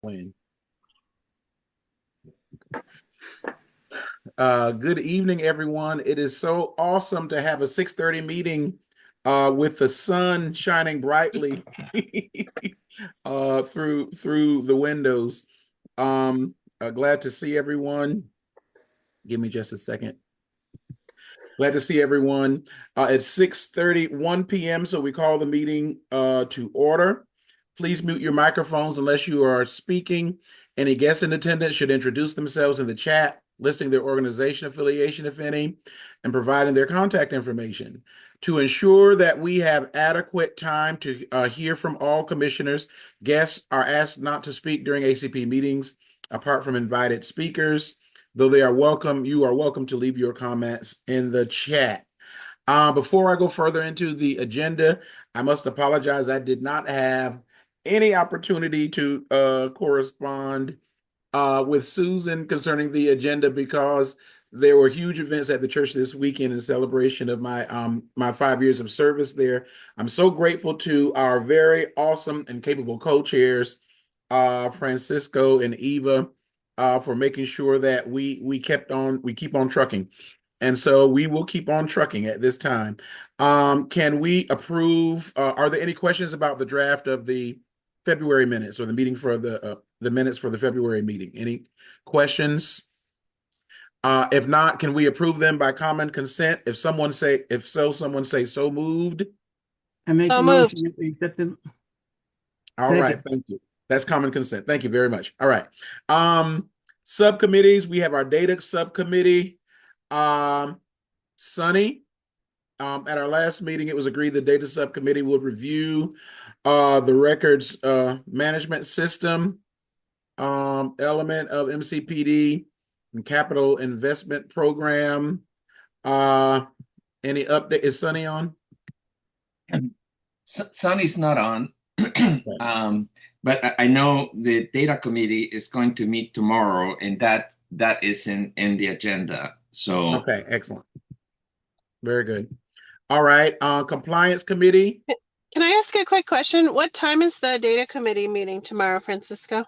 plan. Good evening, everyone. It is so awesome to have a 6:30 meeting with the sun shining brightly through the windows. Glad to see everyone. Give me just a second. Glad to see everyone. It's 6:31 p.m., so we call the meeting to order. Please mute your microphones unless you are speaking. Any guests in attendance should introduce themselves in the chat, listing their organization affiliation, if any, and providing their contact information. To ensure that we have adequate time to hear from all commissioners, guests are asked not to speak during ACP meetings, apart from invited speakers. Though they are welcome, you are welcome to leave your comments in the chat. Before I go further into the agenda, I must apologize. I did not have any opportunity to correspond with Susan concerning the agenda because there were huge events at the church this weekend in celebration of my 5 years of service there. I'm so grateful to our very awesome and capable co-chairs, Francisco and Eva, for making sure that we keep on trucking. And so we will keep on trucking at this time. Can we approve? Are there any questions about the draft of the February minutes or the meeting for the minutes for the February meeting? Any questions? If not, can we approve them by common consent? If someone say so moved. I make So a moved. motion that we accept them. All right, Second. thank you. That's common consent. Thank you very much. All right. Subcommittees, we have our data subcommittee. Sunny, at our last meeting, it was agreed the data subcommittee would review the records management system element of MCPD and capital investment program. Any update? Is Sunny on? Sunny's not on. But I know the data committee is going to meet tomorrow, and that is in the agenda. So okay, excellent. Very good. All right. Compliance committee. Can I ask a quick question? What time is the data committee meeting tomorrow, Francisco?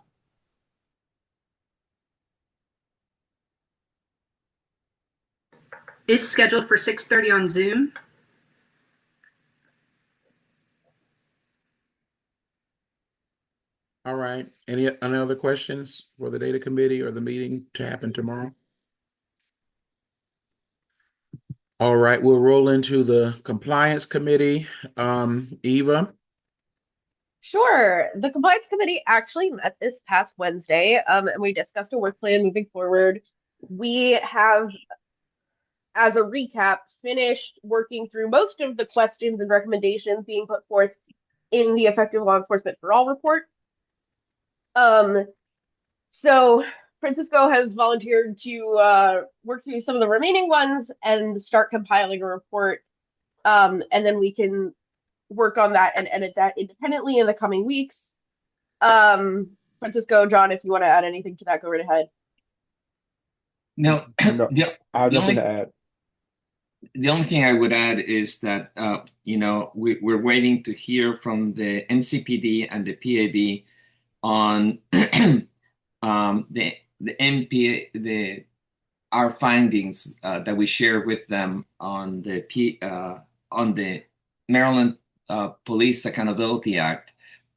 It's scheduled for 6:30 on Zoom. All right. Any other questions for the data committee or the meeting to happen tomorrow? All right, we'll roll into the compliance committee. Eva. Sure. The compliance committee actually met this past Wednesday, and we discussed a work plan moving forward. We have, as a recap, finished working through most of the questions and recommendations being put forth in the Effective Law Enforcement for All report. So Francisco has volunteered to work through some of the remaining ones and start compiling a report, and then we can work on that and edit that independently in the coming weeks. Francisco, John, if you want to add anything to that, go right ahead. no, No, I have nothing to add. The only thing I would add is that we're waiting to hear from the MCPD and the PAB on the MP our findings that we share with them on the Maryland Police Accountability Act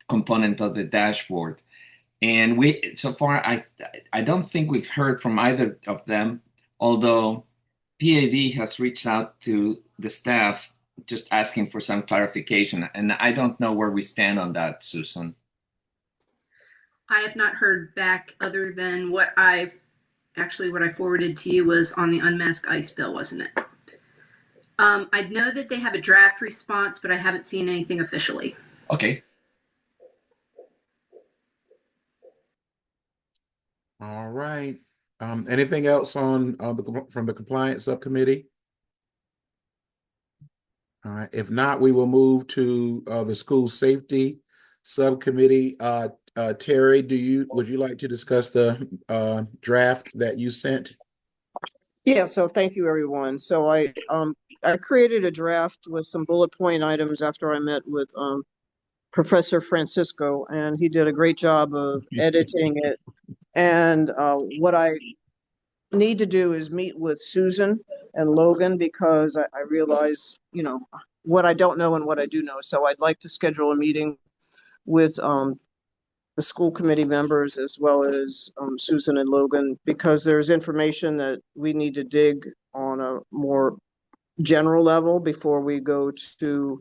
component of the dashboard. And so far I don't think we've heard from either of them, although PAB has reached out to the staff just asking for some clarification, and I don't know where we stand on that, Susan. I have not heard back other than what I forwarded to you was on the unmasked ICE bill, wasn't it? I know that they have a draft response, but I haven't seen anything officially. Okay. All right. Anything else on from the compliance subcommittee? All right. If not, we will move to the school safety subcommittee. Terry, would you like to discuss the draft that you sent? Yeah, so thank you, everyone. So I created a draft with some bullet point items after I met with Professor Francisco, and he did a great job of editing it. And what I need to do is meet with Susan and Logan, because I realize, what I don't know and what I do know. So I'd like to schedule a meeting with the school committee members as well as Susan and Logan, because there's information that we need to dig on a more general level before we go to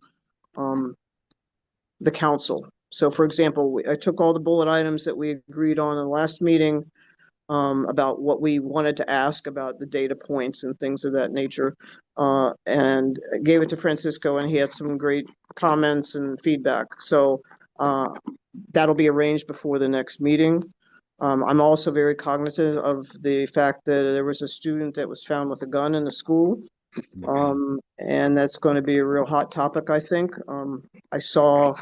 the council. So for example, I took all the bullet items that we agreed on in the last meeting about what we wanted to ask about the data points and things of that nature, and gave it to Francisco, and he had some great comments and feedback. So that'll be arranged before the next meeting. I'm also very cognizant of the fact that there was a student that was found with a gun in the school. And that's going to be a real hot topic, I think. I saw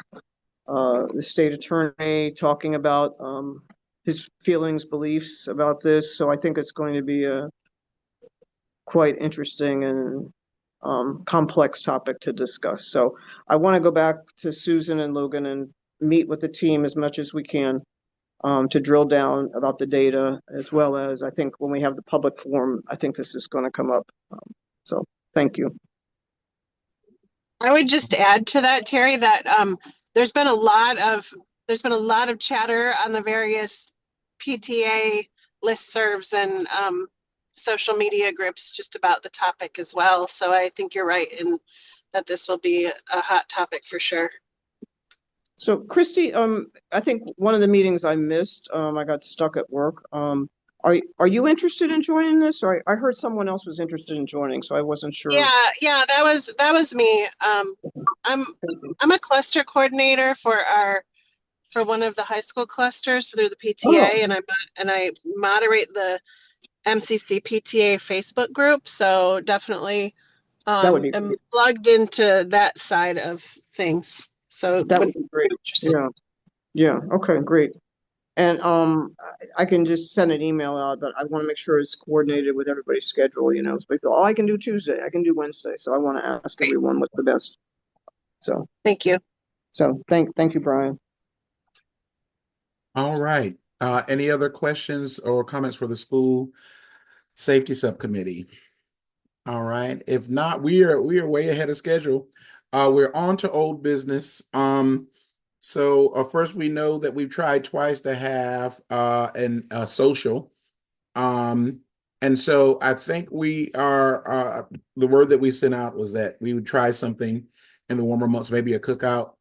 the state attorney talking about his feelings, beliefs about this. So I think it's going to be a quite interesting and complex topic to discuss. So I want to go back to Susan and Logan and meet with the team as much as we can to drill down about the data, as well as I think when we have the public forum, I think this is going to come up. So thank you. I would just add to that, Terry, that there's been a lot of chatter on the various PTA listservs and social media groups just about the topic as well. So I think you're right in that this will be a hot topic for sure. So Christy, I think one of the meetings I missed, I got stuck at work. Are you interested in joining this? Or I heard someone else was interested in joining, so I wasn't sure. Yeah, that was me. I'm a cluster coordinator for one of the high school clusters through the PTA, and I moderate the MCC PTA Facebook group. So definitely I'm plugged into that side of things. So that would be great. Yeah. Okay, great. And I can just send an email out, but I want to make sure it's coordinated with everybody's schedule. It's like, oh, I can do Tuesday, I can do Wednesday. So I want to ask everyone what's the best. So thank you. So thank you, Brian. All right. Any other questions or comments for the school safety subcommittee? All right. If not, we are way ahead of schedule. We're on to old business. So first, we know that we've tried twice to have a social. And so I think we are, the word that we sent out was that we would try something in the warmer months, maybe a cookout.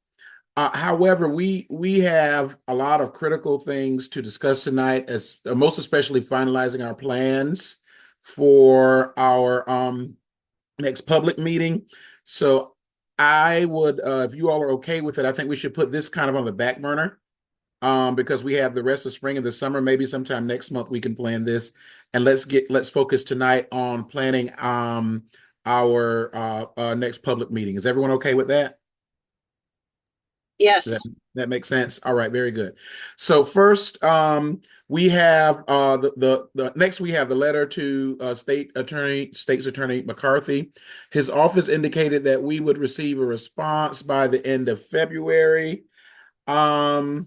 However, we have a lot of critical things to discuss tonight, as most especially finalizing our plans for our next public meeting. So I would, if you all are okay with it, I think we should put this kind of on the back burner because we have the rest of spring and the summer. Maybe sometime next month we can plan this, and let's focus tonight on planning our next public meeting. Is everyone okay with that? Yes. That makes sense. All right, very good. So first, we have next we have the letter to State's Attorney McCarthy. His office indicated that we would receive a response by the end of February. At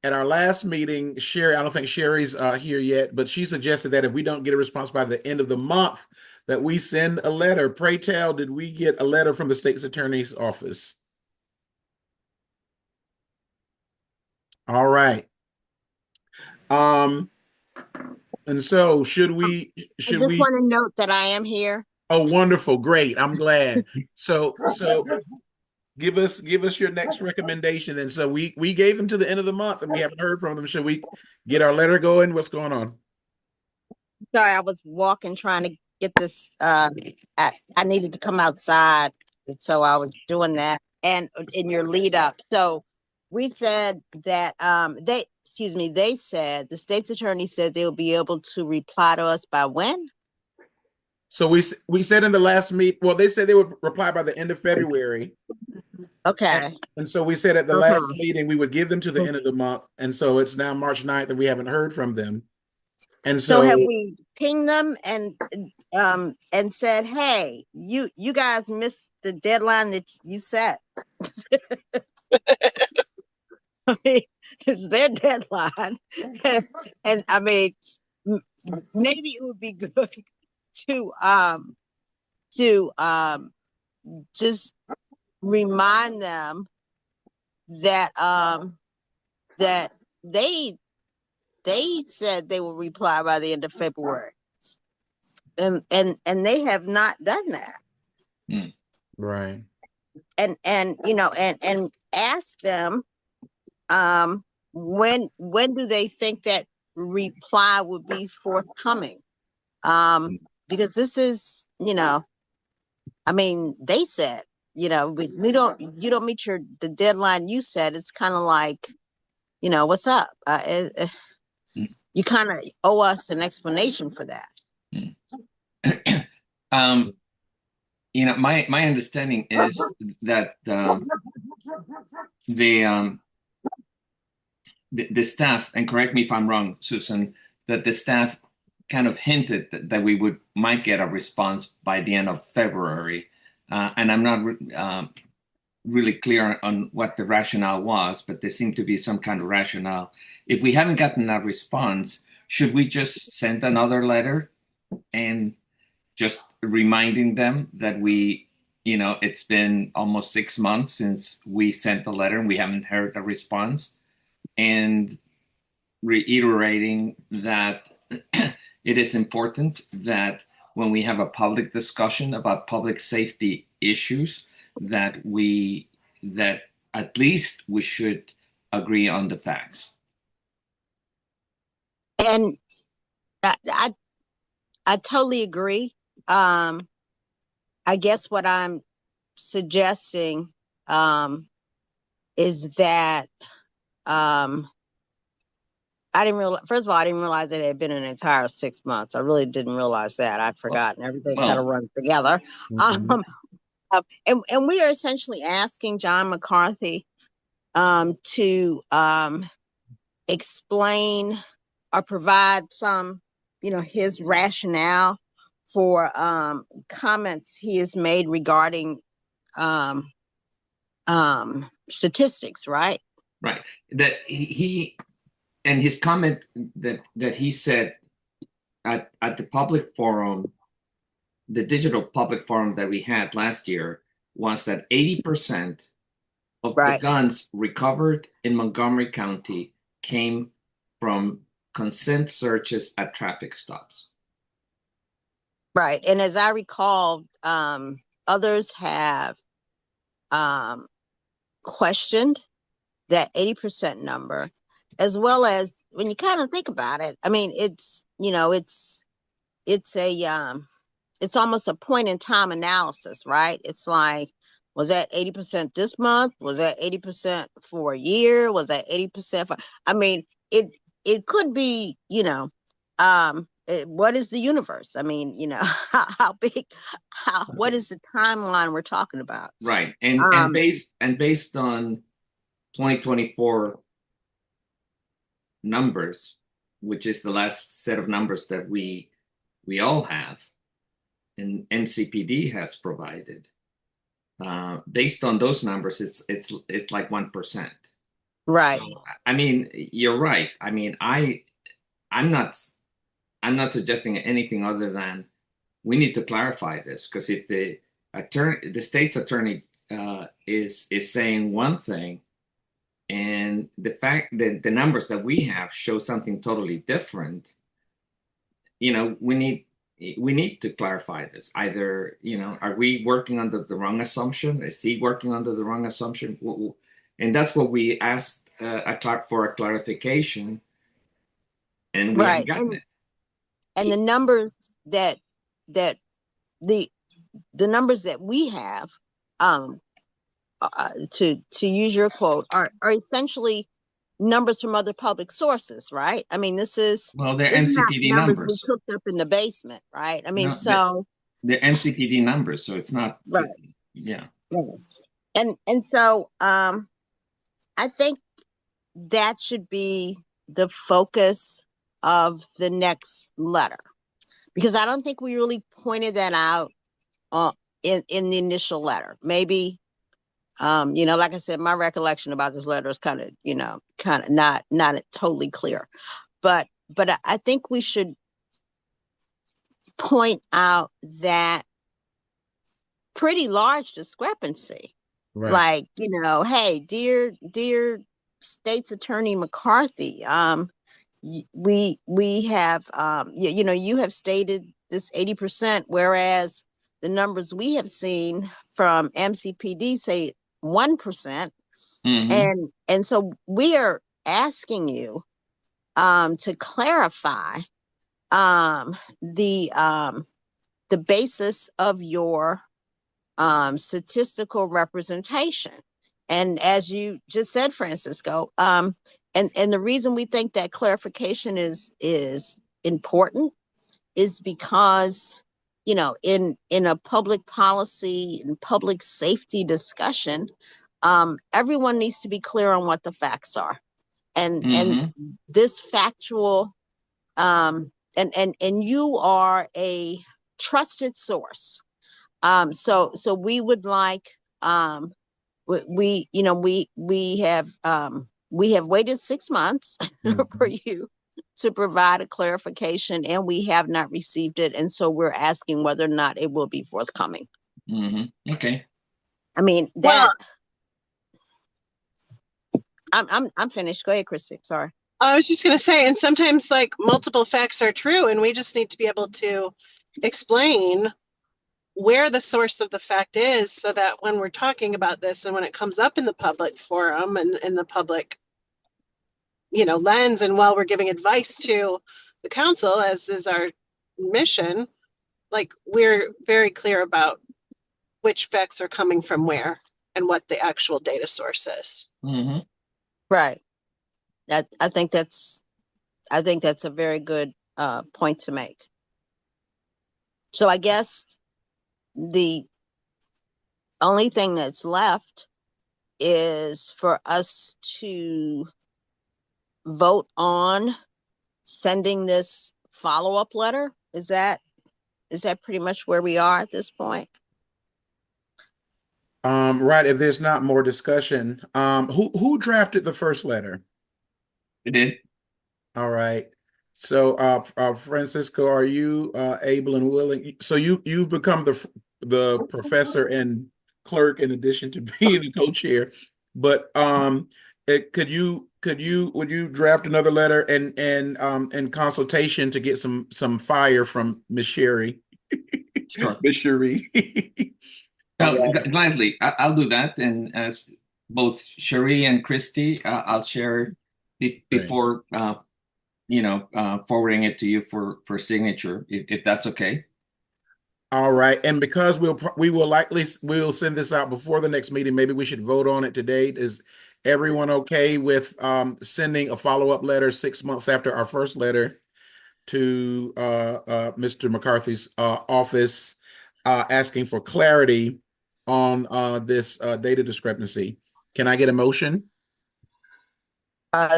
our last meeting, Sherry, I don't think Sherry's here yet, but she suggested that if we don't get a response by the end of the month, that we send a letter. Pray tell, did we get a letter from the State's Attorney's office? All right. And so should we I just want to note that I am here. Oh, wonderful. Great. I'm glad. So give us your next recommendation. And so we gave them to the end of the month and we haven't heard from them. Should we get our letter going? What's going on? Sorry, I was walking trying to get this. I needed to come outside. And so I was doing that and in your lead up. So we said that they said the state's attorney said they'll be able to reply to us by when? So we said in the last meet, well, they said they would reply by the end of February. Okay. And so we said at the last meeting we would give them to the end of the month. And so it's now March 9th and we haven't heard from them. And so have we pinged them and said, hey, you guys missed the deadline that you set? I mean, it's their deadline. And I mean, maybe it would be good to to just remind them that that they said they will reply by the end of February. And they have not done that. Right. And you know, and ask them when do they think that reply would be forthcoming? Because this is, you know, I mean, they said, you know, you don't meet the deadline you said. It's kind of like, you know, what's up? You kind of owe us an explanation for that. You know, my understanding is that the staff, and correct me if I'm wrong, Susan, that the staff kind of hinted that we might get a response by the end of February, and I'm not really clear on what the rationale was, but there seemed to be some kind of rationale. If we haven't gotten a response, should we just send another letter and just reminding them that it's been almost 6 months since we sent the letter and we haven't heard a response, and reiterating that it is important that when we have a public discussion about public safety issues, that at least we should agree on the facts. And I totally agree. I guess what I'm suggesting is that I didn't realize. First of all, I didn't realize that it had been an entire 6 months. I really didn't realize that. I'd forgotten. Everything kind of runs together. Mhm. And we are essentially asking John McCarthy to explain or provide some, you know, his rationale for comments he has made regarding statistics, right? Right. That he and his comment that he said at the public forum, the digital public forum that we had last year, was that 80% of the guns recovered in Montgomery County came from consent searches at traffic stops. Right. And as I recall, others have questioned that 80% number, as well as when you kind of think about it, I mean, it's, you know, it's almost a point in time analysis, right? It's like, was that 80% this month? Was that 80% for a year? Was that 80% for, I mean, it could be, you know, what is the universe? I mean, you know, how big, what is the timeline we're talking about? Right. And based on 2024 numbers, which is the last set of numbers that we all have and NCPD has provided, based on those numbers, it's like 1%. Right. So, I mean, you're right. I mean, I'm not suggesting anything other than we need to clarify this, because if the state's attorney is saying one thing, and the fact that the numbers that we have show something totally different, you know, we need to clarify this. Either, you know, are we working under the wrong assumption? Is he working under the wrong assumption? And that's what we asked for a clarification, and we haven't gotten it. And the numbers that the numbers that we have, to use your quote, are essentially numbers from other public sources, right? I mean, this is, well, they're NCPD numbers we cooked up in the basement, right? I mean, no, they're NCPD numbers, so it's not right. Yeah. And so I think that should be the focus of the next letter, because I don't think we really pointed that out in the initial letter. Maybe Like I said, my recollection about this letter is kind of not totally clear, but I think we should point out that pretty large discrepancy. Right. Like, hey, dear State's Attorney McCarthy, we have you have stated this 80%, whereas the numbers we have seen from MCPD say 1%. And so we are asking you to clarify the basis of your statistical representation. And as you just said, Francisco, and the reason we think that clarification is important is because, in a public policy and public safety discussion, everyone needs to be clear on what the facts are. And this factual, and you are a trusted source. So we would like, we have waited 6 months for you to provide a clarification, and we have not received it. And so we're asking whether or not it will be forthcoming. Okay. I mean, that, I'm finished. Go ahead, Christy. Sorry. I was just going to say, and sometimes like multiple facts are true, and we just need to be able to explain where the source of the fact is, so that when we're talking about this and when it comes up in the public forum and in the public, lens, and while we're giving advice to the council, as is our mission, like, we're very clear about which facts are coming from where and what the actual data source is. Right. I think that's a very good point to make. So I guess the only thing that's left is for us to vote on sending this follow-up letter. Is that pretty much where we are at this point? Right. If there's not more discussion, who drafted the first letter? It did. All right. So, Francisco, are you able and willing? So you've become the professor and clerk in addition to being the co-chair. But would you draft another letter and in consultation to get some fire from Miss Sherry? Sure. Miss Sherry. Gladly, I'll do that. And as both Sherry and Christy, I'll share before forwarding it to you for signature, if that's okay. All right, and because we'll send this out before the next meeting, maybe we should vote on it today. Is everyone okay with sending a follow-up letter 6 months after our first letter to Mr. McCarthy's office, asking for clarity on this data discrepancy? Can I get a motion?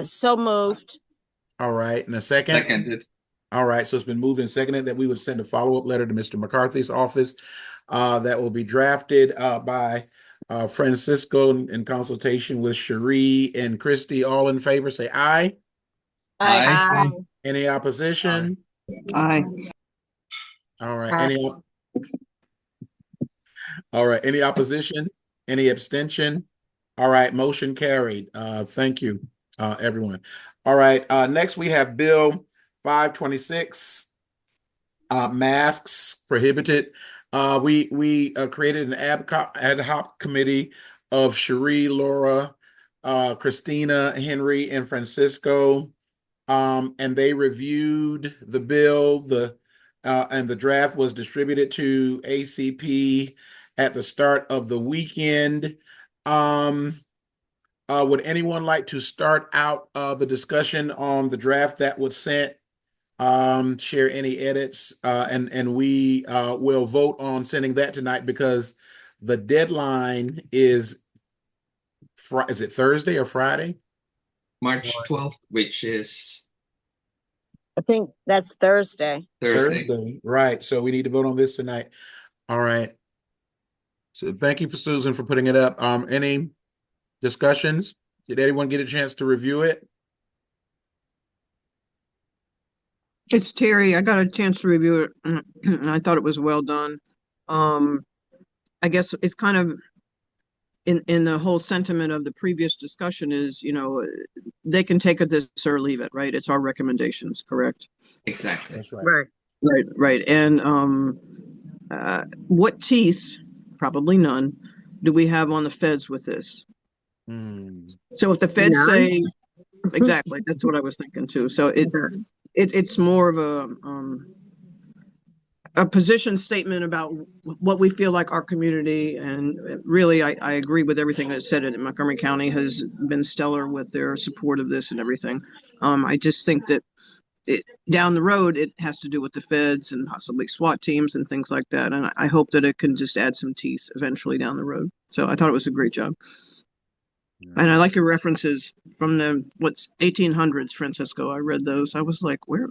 So moved. All right, and a second? Seconded. All right, so it's been moved and seconded that we would send a follow-up letter to Mr. McCarthy's office that will be drafted by Francisco in consultation with Cherie and Christy. All in favor, say aye. Aye. Any opposition? Aye. All right. All right. Any opposition? Any abstention? All right. Motion carried. Thank you, everyone. All right. Next, we have Bill 526, masks prohibited. We created an ad hoc committee of Cherie, Laura, Christina, Henry, and Francisco, and they reviewed the bill. And the draft was distributed to ACP at the start of the weekend. Would anyone like to start out the discussion on the draft that was sent? Share any edits, and we will vote on sending that tonight because the deadline is it Thursday or Friday? March 12th, which is I think that's Thursday. Thursday. Right. So we need to vote on this tonight. All right. So thank you for Susan for putting it up. Any discussions? Did anyone get a chance to review it? It's Terry. I got a chance to review it, and I thought it was well done. I guess it's kind of in the whole sentiment of the previous discussion is, they can take it this or leave it, right? It's our recommendations, correct? Exactly. That's right. Right. And what teeth, probably none, do we have on the feds with this? So if the feds None. say, exactly, that's what I was thinking too. So it's more of a position statement about what we feel like our community, and really I agree with everything that's said. In Montgomery County has been stellar with their support of this and everything. I just think that down the road it has to do with the feds and possibly SWAT teams and things like that, and I hope that it can just add some teeth eventually down the road. So I thought it was a great job. And I like your references from the 1800s, Francisco. I read those. I was like, where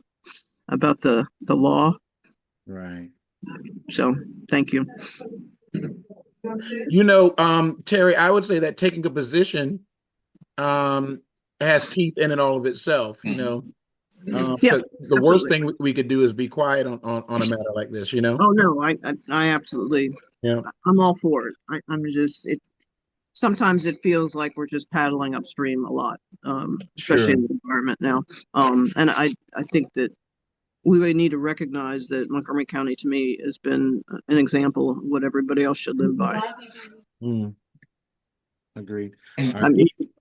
about the law? Right. So thank you. Terry, I would say that taking a position has teeth in it all of itself, Yeah, the worst thing we could do is be quiet on a matter like this, Oh no, I absolutely, Yeah. I'm all for it. I'm just, sometimes it feels like we're just paddling upstream a lot, especially in the environment now. And I think that we would need to recognize that Montgomery County, to me, has been an example of what everybody else should live by. Agreed. I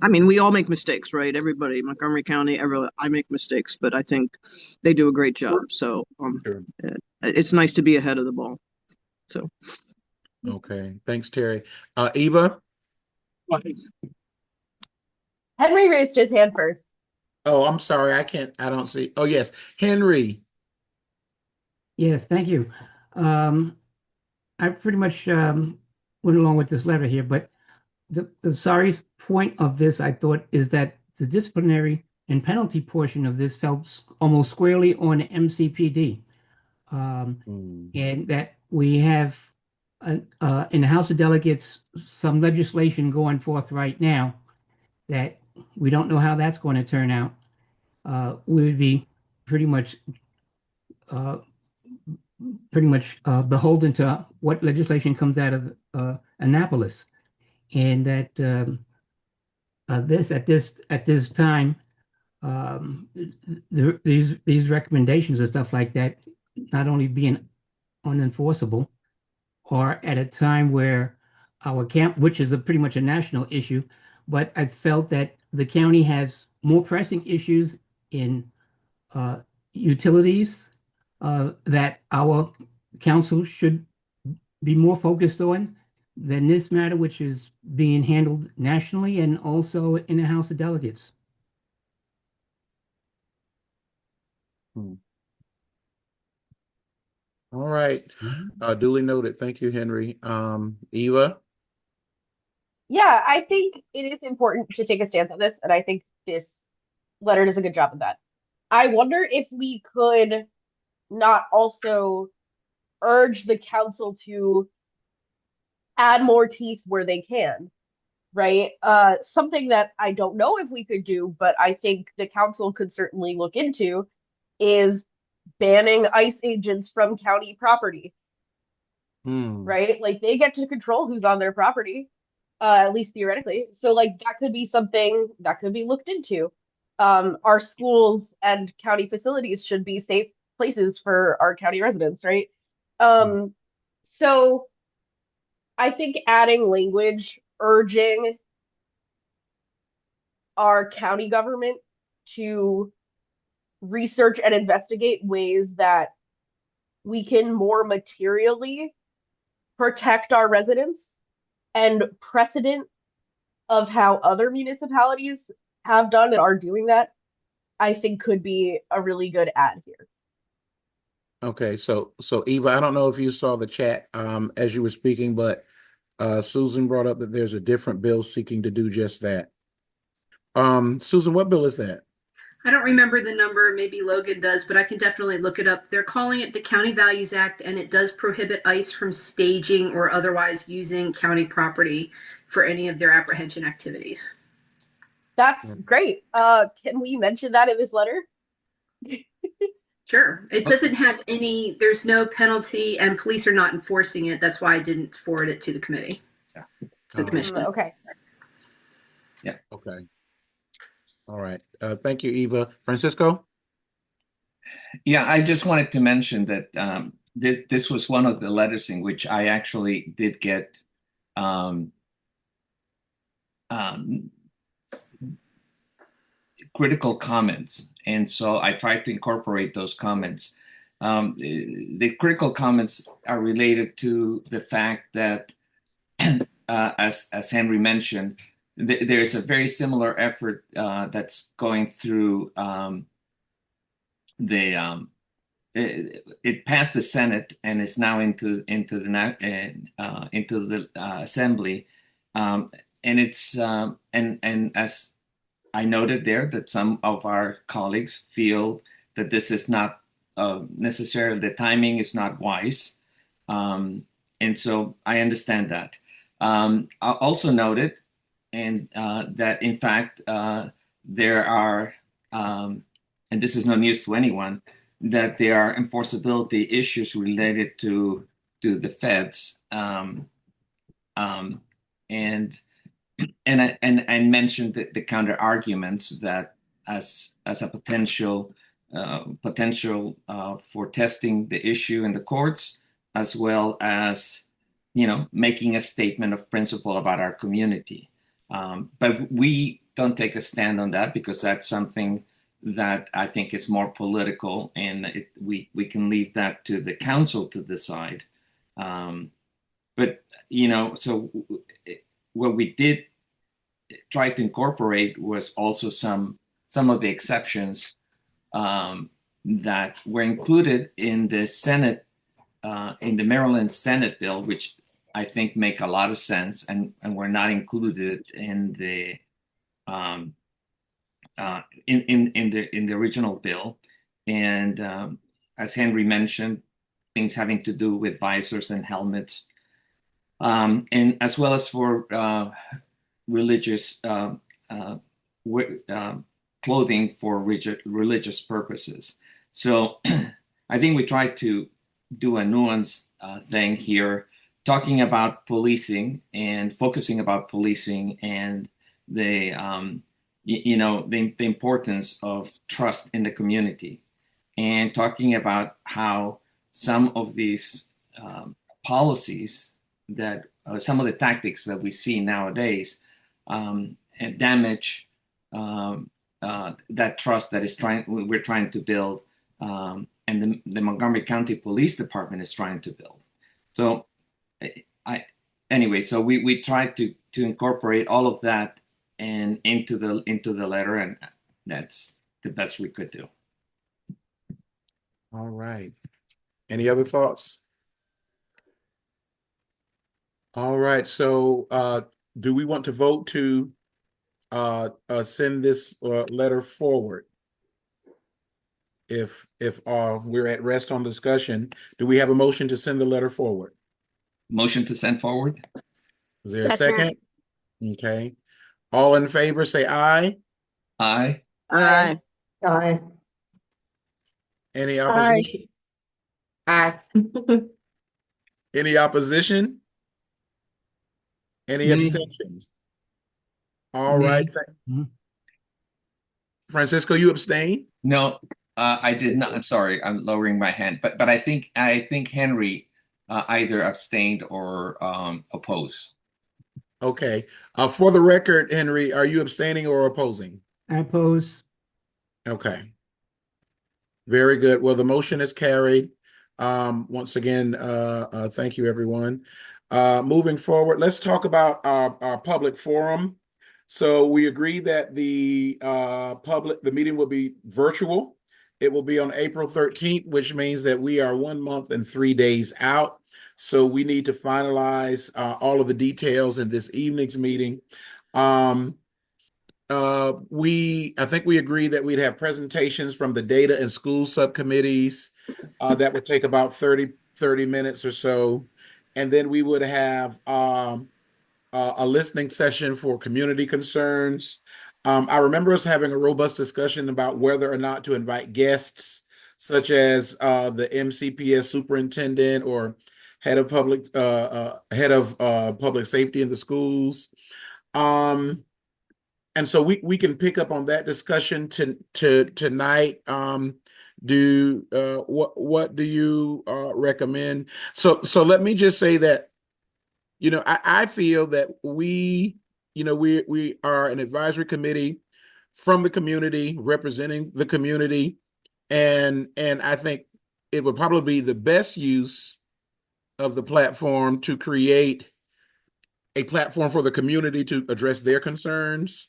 mean, we all make mistakes, right? Everybody, Montgomery County, I make mistakes, but I think they do a great job. So it's nice to be ahead of the ball. So. Okay. Thanks, Terry. Eva? Henry raised his hand first. Oh, I'm sorry. I don't see. Oh, yes. Henry. Yes, thank you. I pretty much went along with this letter here, but the sorry point of this, I thought, is that the disciplinary and penalty portion of this fell almost squarely on MCPD. And that we have in the House of Delegates some legislation going forth right now that we don't know how that's going to turn out. We would be pretty much beholden to what legislation comes out of Annapolis, and that at this time, these recommendations and stuff like that not only being unenforceable, or at a time where our camp, which is pretty much a national issue, but I felt that the county has more pressing issues in utilities that our council should be more focused on than this matter, which is being handled nationally and also in the House of Delegates. All right. Duly noted. Thank you, Henry. Eva? Yeah, I think it is important to take a stance on this, and I think this letter does a good job of that. I wonder if we could not also urge the council to add more teeth where they can, right? Something that I don't know if we could do, but I think the council could certainly look into is banning ICE agents from county property, right? Like they get to control who's on their property, at least theoretically. So like that could be something that could be looked into. Our schools and county facilities should be safe places for our county residents, right? So I think adding language urging our county government to research and investigate ways that we can more materially protect our residents and precedent of how other municipalities have done and are doing that, I think could be a really good add here. Okay, so Eva, I don't know if you saw the chat as you were speaking, but Susan brought up that there's a different bill seeking to do just that. Susan, what bill is that? I don't remember the number, maybe Logan does, but I can definitely look it up. They're calling it the County Values Act, and it does prohibit ICE from staging or otherwise using county property for any of their apprehension activities. That's great. Can we mention that in this letter? Sure. It doesn't have any, there's no penalty, and police are not enforcing it. That's why I didn't forward it to the committee. Yeah. To the commission. Okay. Yeah. Okay. All right. Thank you, Eva. Francisco? Yeah, I just wanted to mention that this was one of the letters in which I actually did get critical comments. And so I tried to incorporate those comments. The critical comments are related to the fact that, as Henry mentioned, there's a very similar effort that's going through it passed the Senate and is now into the Assembly, and it's and as I noted there, that some of our colleagues feel that this is not necessarily, the timing is not wise, and so I understand that. I also noted and that in fact there are, and this is no news to anyone, that there are enforceability issues related to the feds, and mentioned the counter arguments that as a potential for testing the issue in the courts, as well as making a statement of principle about our community. But we don't take a stand on that because that's something that I think is more political, and we can leave that to the council to decide. But so what we did try to incorporate was also some of the exceptions that were included in the Senate, in the Maryland Senate bill, which I think make a lot of sense, and were not included in the in the original bill. And as Henry mentioned, things having to do with visors and helmets, and as well as for religious clothing for religious purposes. So I think we tried to do a nuanced thing here, talking about policing and focusing about policing and the the importance of trust in the community, and talking about how some of these policies that some of the tactics that we see nowadays damage that trust that we're trying to build, and the Montgomery County Police Department is trying to build. So so we tried to incorporate all of that and into the letter, and that's the best we could do. All right. Any other thoughts? All right. So do we want to vote to send this letter forward? If we're at rest on discussion, do we have a motion to send the letter forward? Motion to send forward. Is there a second? Okay. All in favor, say aye. Aye. Aye. Aye. Any opposition? Aye. Any opposition? Any abstentions? All right. Francisco, you abstain? No, I did not. I'm sorry. I'm lowering my hand. But I think Henry either abstained or opposed. Okay. For the record, Henry, are you abstaining or opposing? I oppose. Okay. Very good. Well, the motion is carried. Once again, thank you, everyone. Moving forward, let's talk about our public forum. So we agreed that the meeting will be virtual. It will be on April 13th, which means that we are 1 month and 3 days out. So we need to finalize all of the details in this evening's meeting. I think we agreed that we'd have presentations from the data and school subcommittees. That would take about 30 minutes or so. And then we would have a listening session for community concerns. I remember us having a robust discussion about whether or not to invite guests, such as the MCPS superintendent or head of public safety in the schools. And so we can pick up on that discussion tonight. What do you recommend? So let me just say that, I feel that we are an advisory committee from the community, representing the community, and I think it would probably be the best use of the platform to create a platform for the community to address their concerns.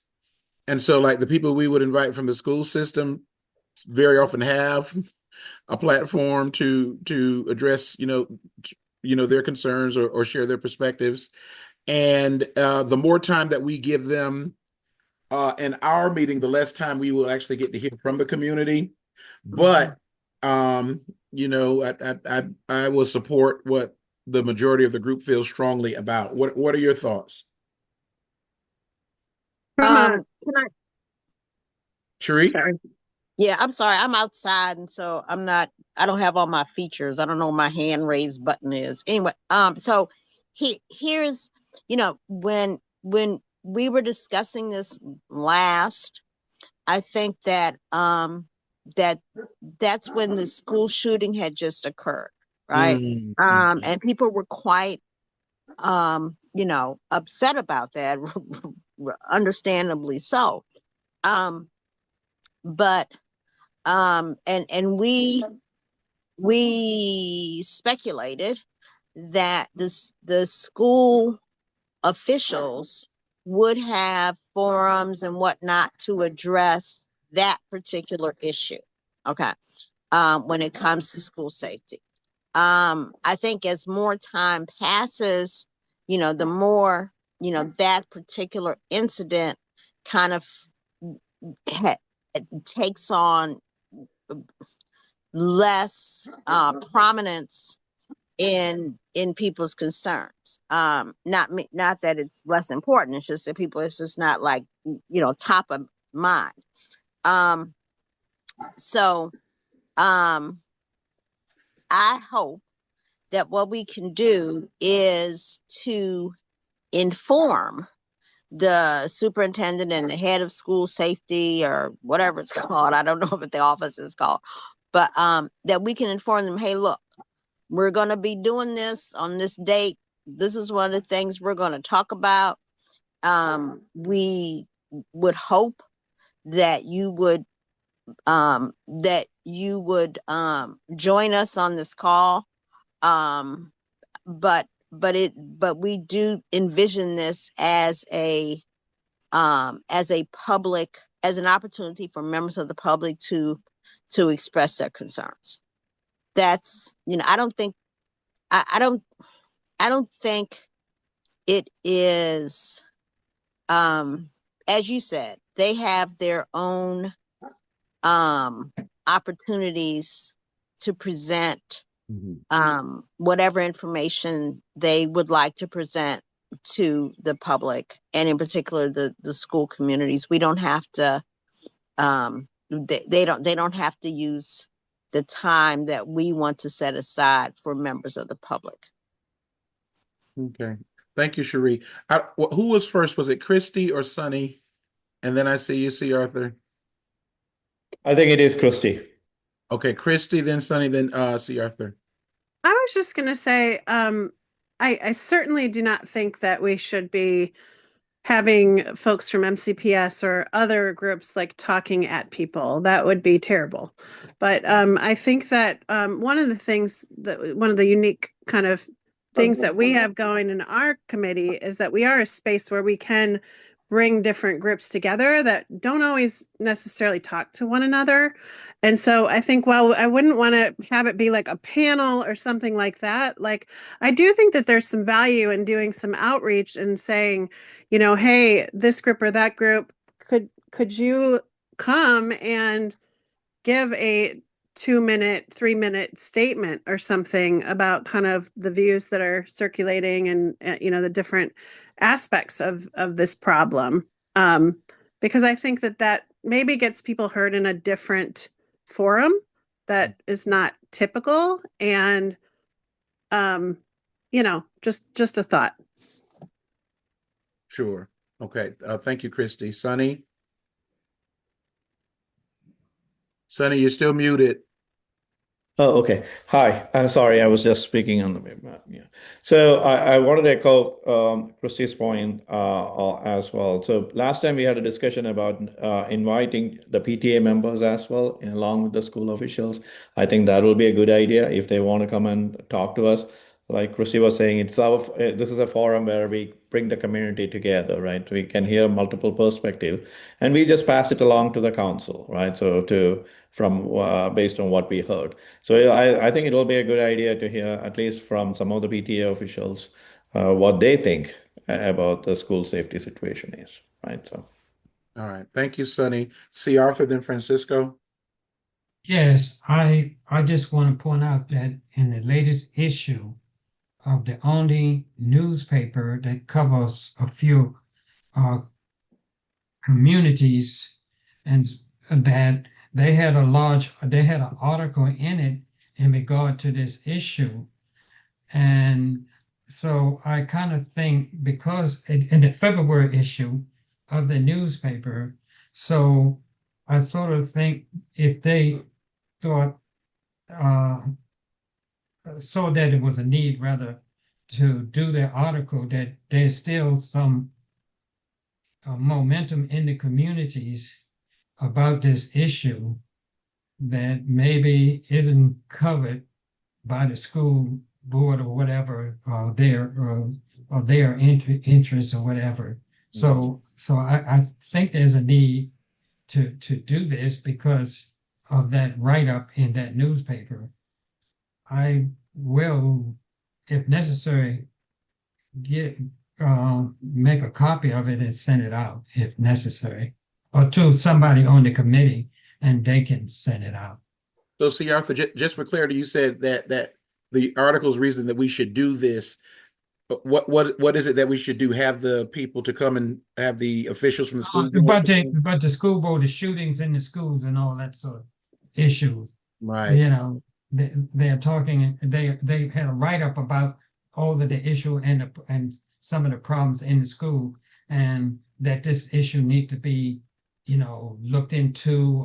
And so, like, the people we would invite from the school system very often have a platform to address, their concerns or share their perspectives. And the more time that we give them in our meeting, the less time we will actually get to hear from the community. But I will support what the majority of the group feels strongly about. What are your thoughts? Can I? Sheree? Sorry. Yeah, I'm sorry. I'm outside, and so I don't have all my features. I don't know where my hand raised button is. Anyway, so here's, when we were discussing this last, I think that that's when the school shooting had just occurred, right? Mm-hmm. And people were quite upset about that, understandably so. But and we speculated that the school officials would have forums and whatnot to address that particular issue. Okay. When it comes to school safety. I think as more time passes, the more, that particular incident kind of takes on less prominence in people's concerns. Not that it's less important. It's just that it's just not like, top of mind. So I hope that what we can do is to inform the superintendent and the head of school safety, or whatever it's called. I don't know what the office is called, but that we can inform them, hey, look, we're going to be doing this on this date. This is one of the things we're going to talk about. We would hope that you would join us on this call. But we do envision this as an opportunity for members of the public to express their concerns. That's, I don't think it is, as you said, they have their own opportunities to present whatever information they would like to present to the public, and in particular the school communities. We don't have to they don't have to use the time that we want to set aside for members of the public. Okay. Thank you, Sheree. Who was first? Was it Christy or Sunny? And then I see you, C. Arthur. I think it is Christy. Okay, Christy, then Sunny, then C. Arthur. I was just going to say, I certainly do not think that we should be having folks from MCPS or other groups like talking at people. That would be terrible. But I think that one of the unique kind of things that we have going in our committee is that we are a space where we can bring different groups together that don't always necessarily talk to one another. And so I think, while I wouldn't want to have it be like a panel or something like that, like, I do think that there's some value in doing some outreach and saying, hey, this group or that group, could you come and give a 2-minute, 3-minute statement or something about kind of the views that are circulating and the different aspects of this problem? Because I think that maybe gets people heard in a different forum that is not typical, and just a thought. Sure. Okay. Thank you, Christy. Sunny? Sunny, you're still muted. Oh, okay. Hi. I'm sorry. I was just speaking on the yeah. So I wanted to echo Christy's point as well. So last time we had a discussion about inviting the PTA members as well, along with the school officials. I think that will be a good idea if they want to come and talk to us. Like Christy was saying, this is a forum where we bring the community together, right? We can hear multiple perspectives, and we just pass it along to the council, right? So based on what we heard. So I think it will be a good idea to hear at least from some of the PTA officials what they think about the school safety situation is, right? So. All right. Thank you, Sunny. C. Arthur, then Francisco. Yes, I just want to point out that in the latest issue of the only newspaper that covers a few communities, and that they had an article in it in regard to this issue. And so I kind of think, because in the February issue of the newspaper, so I sort of think if they thought saw that it was a need rather to do their article, that there's still some momentum in the communities about this issue that maybe isn't covered by the school board or whatever, their interests or whatever. So I think there's a need to do this because of that write-up in that newspaper. I will, if necessary, make a copy of it and send it out if necessary, or to somebody on the committee, and they can send it out. So, C. Arthur, just for clarity, you said that the article's reason that we should do this. What is it that we should do? Have the people to come and have the officials from the school board? But the school board, the shootings in the schools and all that sort of issues. Right. They're talking. They had a write-up about all of the issue and some of the problems in the school, and that this issue need to be, looked into,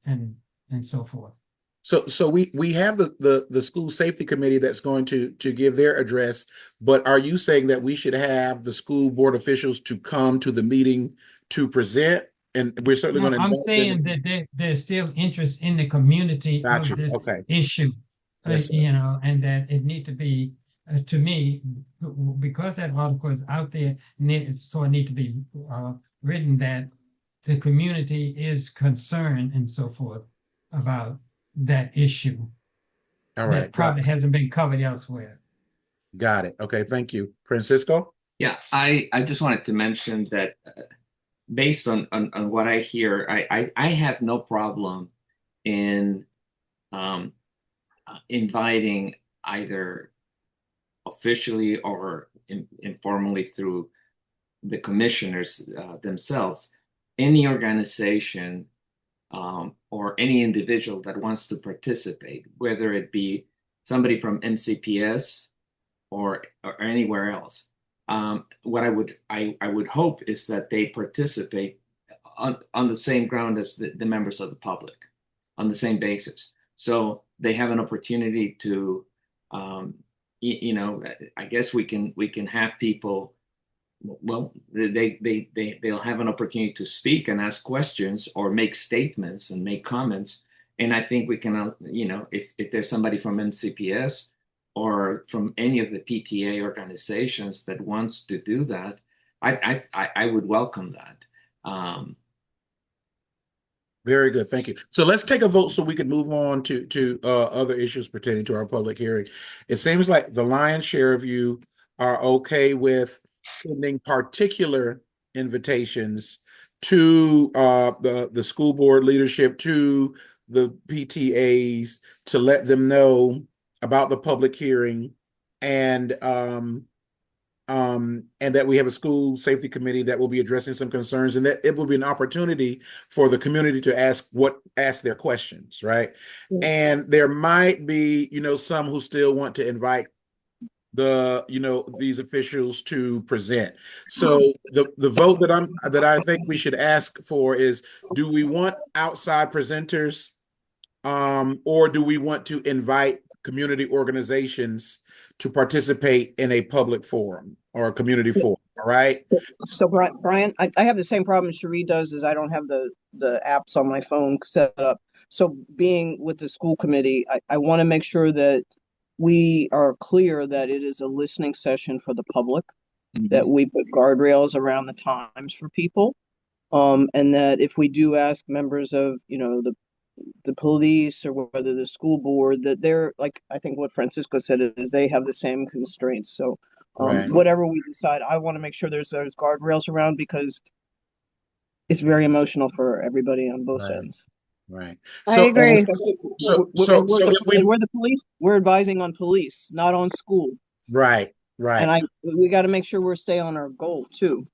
and so forth. So we have the school safety committee that's going to give their address, but are you saying that we should have the school board officials to come to the meeting to present? And we're certainly going to. I'm saying that there's still interest in the community of this issue, yes, and that it need to be, to me, because that article is out there, so it need to be written that the community is concerned and so forth about that issue. All right. That probably hasn't been covered elsewhere. Got it. Okay. Thank you. Francisco? Yeah, I just wanted to mention that based on what I hear, I have no problem in inviting either officially or informally through the commissioners themselves, any organization or any individual that wants to participate, whether it be somebody from MCPS or anywhere else. What I would hope is that they participate on the same ground as the members of the public, on the same basis. So they have an opportunity to, I guess we can have people. Well, they'll have an opportunity to speak and ask questions or make statements and make comments. And I think we can, if there's somebody from MCPS or from any of the PTA organizations that wants to do that, I would welcome that. Very good. Thank you. So let's take a vote so we can move on to other issues pertaining to our public hearing. It seems like the lion's share of you are okay with sending particular invitations to the school board leadership, to the PTAs, to let them know about the public hearing, and that we have a school safety committee that will be addressing some concerns, and that it will be an opportunity for the community to ask their questions, right? And there might be, some who still want to invite these officials to present. So the vote that I think we should ask for is, do we want outside presenters, or do we want to invite community organizations to participate in a public forum or a community forum? All right. So Brian, I have the same problem Cherie does, is I don't have the apps on my phone set up. So being with the school committee, I want to make sure that we are clear that it is a listening session for the public, that we put guardrails around the times for people, and that if we do ask members of, the police or whether the school board, that they're, like, I think what Francisco said is they have the same constraints. So Right. whatever we decide, I want to make sure there's guardrails around, because it's very emotional for everybody on both Right. ends. Right. I So, agree. We're the police. We're advising on police, not on school. right. And we got to make sure we're stay on our goal too.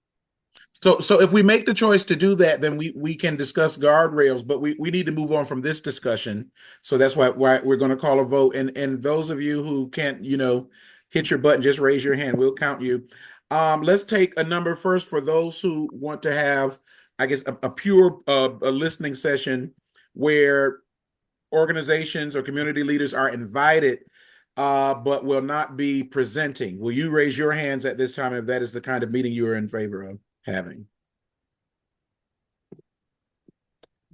So if we make the choice to do that, then we can discuss guardrails, but we need to move on from this discussion. So that's why we're going to call a vote. And those of you who can't, hit your button, just raise your hand. We'll count you. Let's take a number first for those who want to have, I guess, a pure a listening session where organizations or community leaders are invited, but will not be presenting. Will you raise your hands at this time if that is the kind of meeting you are in favor of having?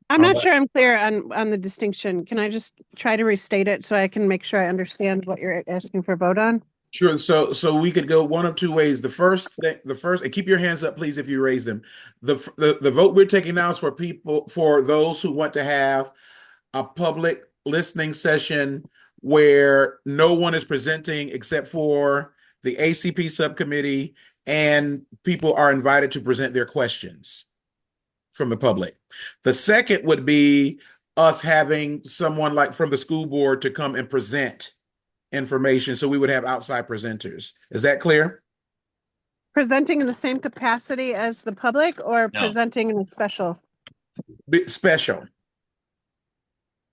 I'm not sure I'm clear on the distinction. Can I just try to restate it so I can make sure I understand what you're asking for a vote on? Sure. So we could go one of two ways. The first, and keep your hands up, please, if you raise them. The vote we're taking now is for those who want to have a public listening session where no one is presenting except for the ACP subcommittee, and people are invited to present their questions from the public. The second would be us having someone like from the school board to come and present information. So we would have outside presenters. Is that clear? Presenting in the same capacity as the public, or No. presenting in a special? Special.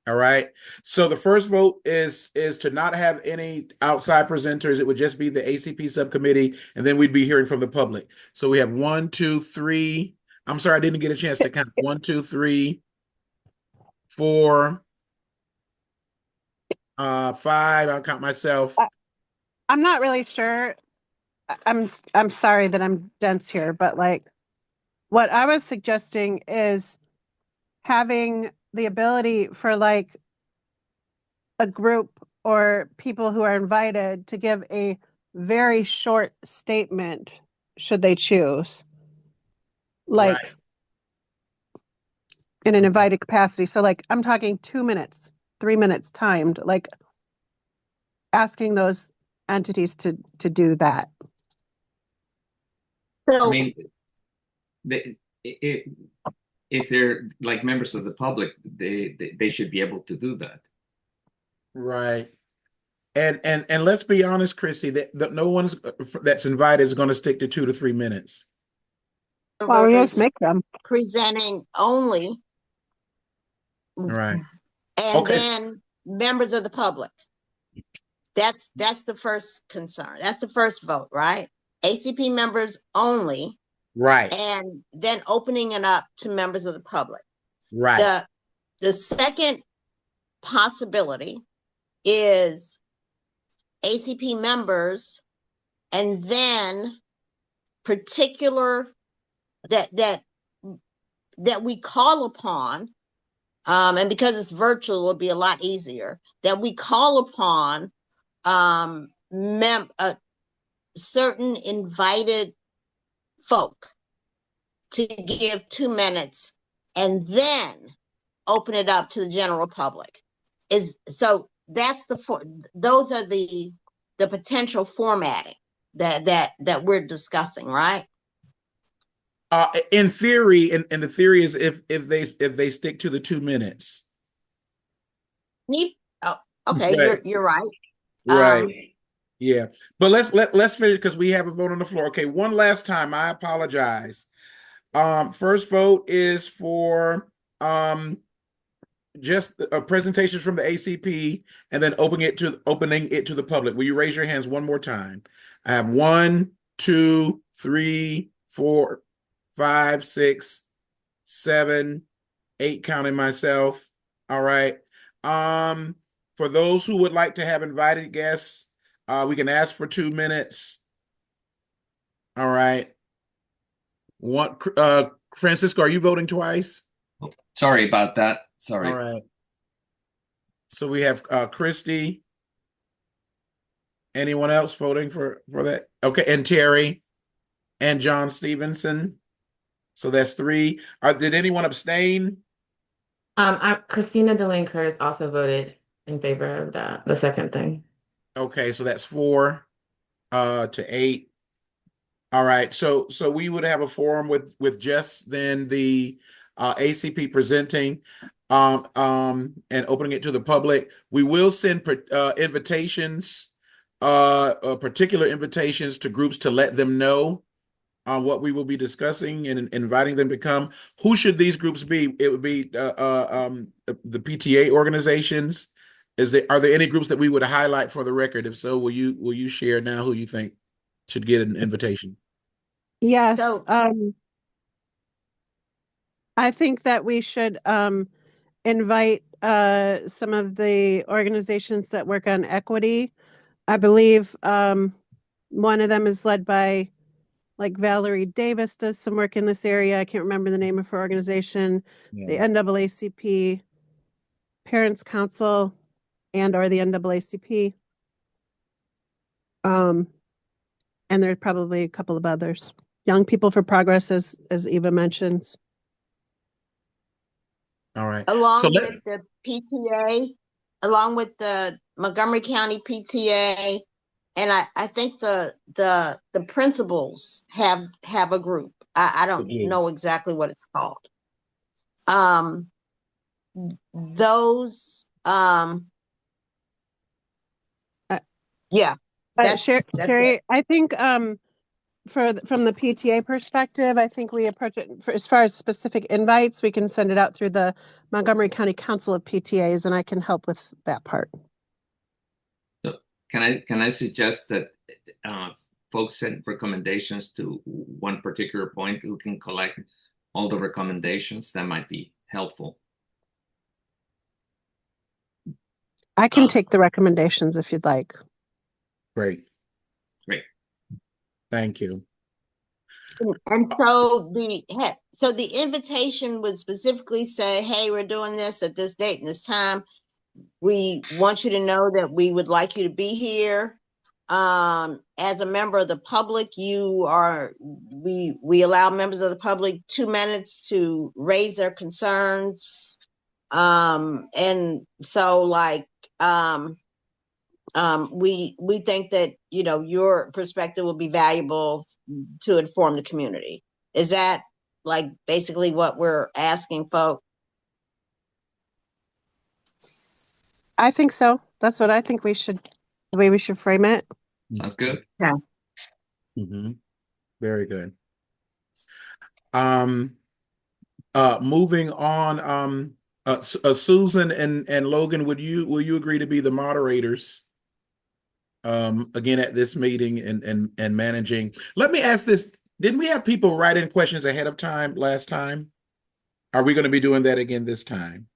All right. So the first vote is to not have any outside presenters. It would just be the ACP subcommittee, and then we'd be hearing from the public. So we have 1, 2, 3. I'm sorry, I didn't get a chance to count. 1, 2, 3, 4, 5. I'll count myself. I'm not really sure. I'm sorry that I'm dense here, but like what I was suggesting is having the ability for like a group or people who are invited to give a very short statement should they choose, like Right. in an invited capacity. So like I'm talking 2 minutes, 3 minutes timed, like asking those entities to do that. I mean, if they're like members of the public, they should be able to do that. Right. And let's be honest, Chrissy, that no one's that's invited is going to stick to 2 to 3 minutes. Well, yes, make them presenting only, Right. and Okay. then members of the public. That's the first concern. That's the first vote, right? ACP members only, Right. and then opening it up to members of the public. Right. The second possibility is ACP members, and then particular that we call upon, and because it's virtual, it will be a lot easier, that we call upon certain invited folk to give 2 minutes and then open it up to the general public. So that's those are the potential formatting that we're discussing, right? In theory, and the theory is if they stick to the 2 minutes. Oh, okay, Right. you're right. Right. Yeah. But let's finish because we have a vote on the floor. Okay, one last time. I apologize. First vote is for just presentations from the ACP and then opening it to the public. Will you raise your hands one more time? I have 1, 2, 3, 4, 5, 6, 7, 8, counting myself. All right. For those who would like to have invited guests, we can ask for 2 minutes. All right. Francisco, are you voting twice? Sorry about that. Sorry. All right. So we have Christy. Anyone else voting for that? Okay, and Terry and John Stevenson. So that's 3. Did anyone abstain? Christina Delane Curtis also voted in favor of the second thing. Okay, so that's 4 to 8. All right, so we would have a forum with just then the ACP presenting and opening it to the public. We will send invitations, particular invitations to groups to let them know what we will be discussing and inviting them to come. Who should these groups be? It would be the PTA organizations. Are there any groups that we would highlight for the record? If so, will you share now who you think should get an invitation? Yes. So- I think that we should invite some of the organizations that work on equity. I believe one of them is led by like Valerie Davis does some work in this area. I can't remember the name of her organization. Yeah. The NAACP, Parents Council, or the NAACP. And there's probably a couple of others. Young People for Progress, as Eva mentions. All right. Along with the PTA, along with the Montgomery County PTA, and I think the principals have a group. I don't know exactly what it's called. Yeah. Sherry, I think from the PTA perspective, I think we approach it as far as specific invites, we can send it out through the Montgomery County Council of PTAs, and I can help with that part. So can I suggest that folks send recommendations to one particular point who can collect all the recommendations? That might be helpful. I can take the recommendations if you'd like. Great. Thank you. And so the invitation would specifically say, hey, we're doing this at this date and this time. We want you to know that we would like you to be here. As a member of the public, we allow members of the public 2 minutes to raise their concerns. And so we think that, your perspective will be valuable to inform the community. Is that basically what we're asking folks? I think so. That's what I think the way we should frame it. Sounds good. Yeah. Mm-hmm. Very good. Moving on, Susan and Logan, will you agree to be the moderators again at this meeting and managing? Let me ask this. Didn't we have people write in questions ahead of time last time? Are we going to be doing that again this time?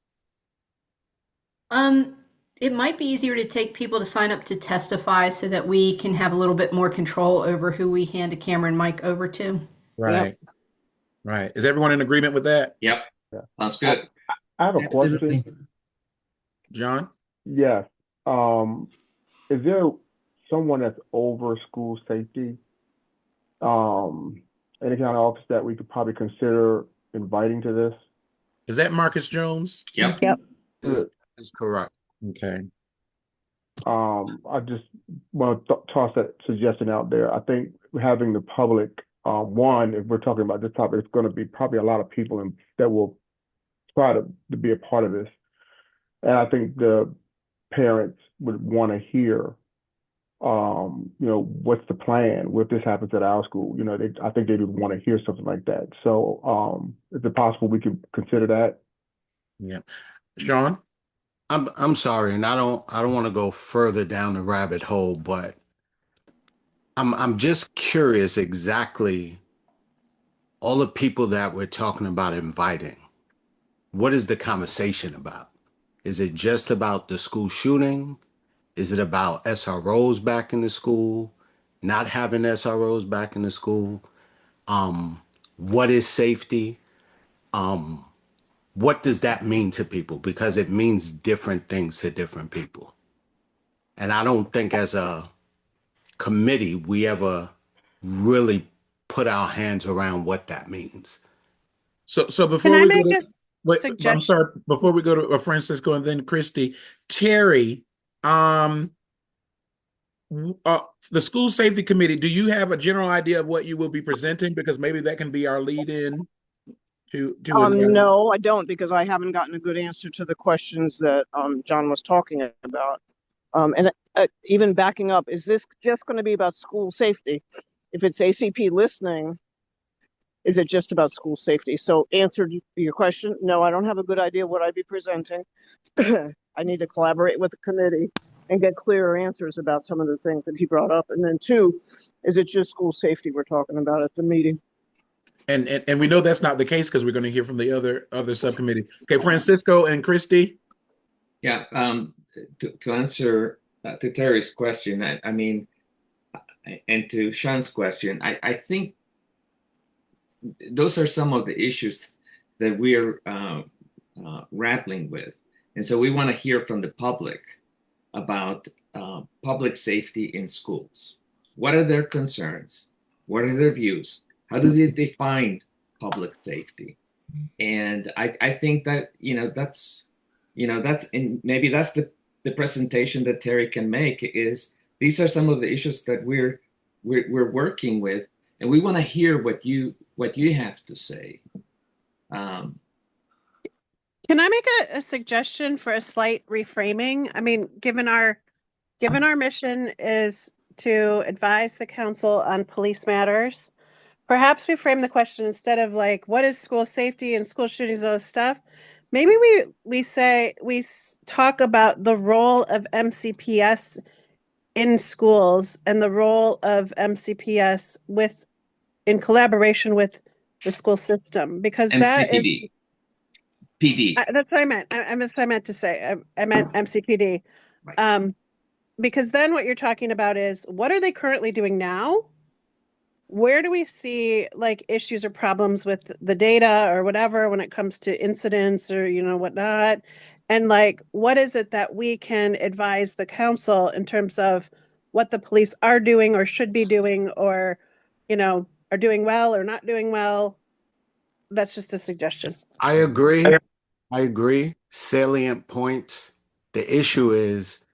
It might be easier to take people to sign up to testify so that we can have a little bit more control over who we hand a camera and mic over to. Right. Yep. Right. Is everyone in agreement with that? Yep. Sounds good. I have a question. John? Yes. Is there someone that's over school safety? Any kind of office that we could probably consider inviting to this? Is that Marcus Jones? Yep. That's correct. Okay. I just want to toss that suggestion out there. I think having the public One, if we're talking about this topic, it's going to be probably a lot of people that will try to be a part of this. And I think the parents would want to hear, what's the plan? What if this happens at our school? I think they would want to hear something like that. So, is it possible we could consider that? Yeah. Sean? I'm sorry, and I don't want to go further down the rabbit hole, but I'm just curious exactly all the people that we're talking about inviting. What is the conversation about? Is it just about the school shooting? Is it about SROs back in the school? Not having SROs back in the school? What is safety? What does that mean to people? Because it means different things to different people. And I don't think as a committee, we ever really put our hands around what that means. So before Can I we make go a to, wait, I'm suggestion? sorry, before we go to Francisco and then Christy, Terry, the school safety committee, do you have a general idea of what you will be presenting? Because maybe that can be our lead in to no, I don't, because I haven't gotten a good answer to the questions that John was talking about. And even backing up, is this just going to be about school safety? If it's ACP listening, is it just about school safety? So answered your question, no, I don't have a good idea what I'd be presenting. I need to collaborate with the committee and get clearer answers about some of the things that he brought up. And then two, is it just school safety we're talking about at the meeting? And we know that's not the case because we're going to hear from the other subcommittee. Okay, Francisco and Christy. Yeah, to answer to Terry's question, I mean, and to Sean's question, I think those are some of the issues that we're grappling with. And so we want to hear from the public about public safety in schools. What are their concerns? What are their views? How do they define public safety? And I think that, that's and maybe that's the presentation that Terry can make is these are some of the issues that we're working with, and we want to hear what you have to say. Can I make a suggestion for a slight reframing? I mean, given our mission is to advise the council on police matters, perhaps we frame the question instead of like, what is school safety and school shootings and all this stuff? Maybe we talk about the role of MCPS in schools and the role of MCPS in collaboration with the school system, because that is PD. That's what I meant. That's what I meant to say. I meant MCPD. Right. Because then what you're talking about is what are they currently doing now? Where do we see like issues or problems with the data or whatever when it comes to incidents or whatnot? And like, what is it that we can advise the council in terms of what the police are doing or should be doing, or are doing well or not doing well? That's just a suggestion. I agree. Salient points. The issue is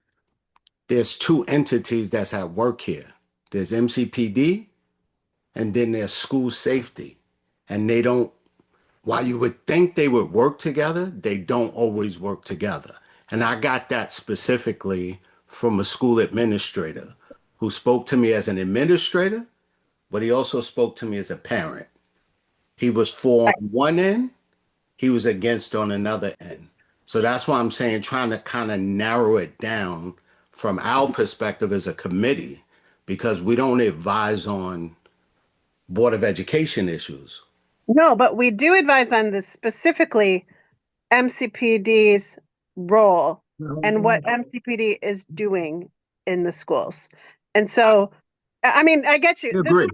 there's two entities that's at work here. There's MCPD and then there's school safety. And they don't, while you would think they would work together, they don't always work together. And I got that specifically from a school administrator who spoke to me as an administrator, but he also spoke to me as a parent. He was for on one end, he was against on another end. So that's why I'm saying trying to kind of narrow it down from our perspective as a committee, because we don't advise on Board of Education issues. No, but we do advise on this specifically MCPD's role and what MCPD is doing in the schools. And so, I mean, I get you. This is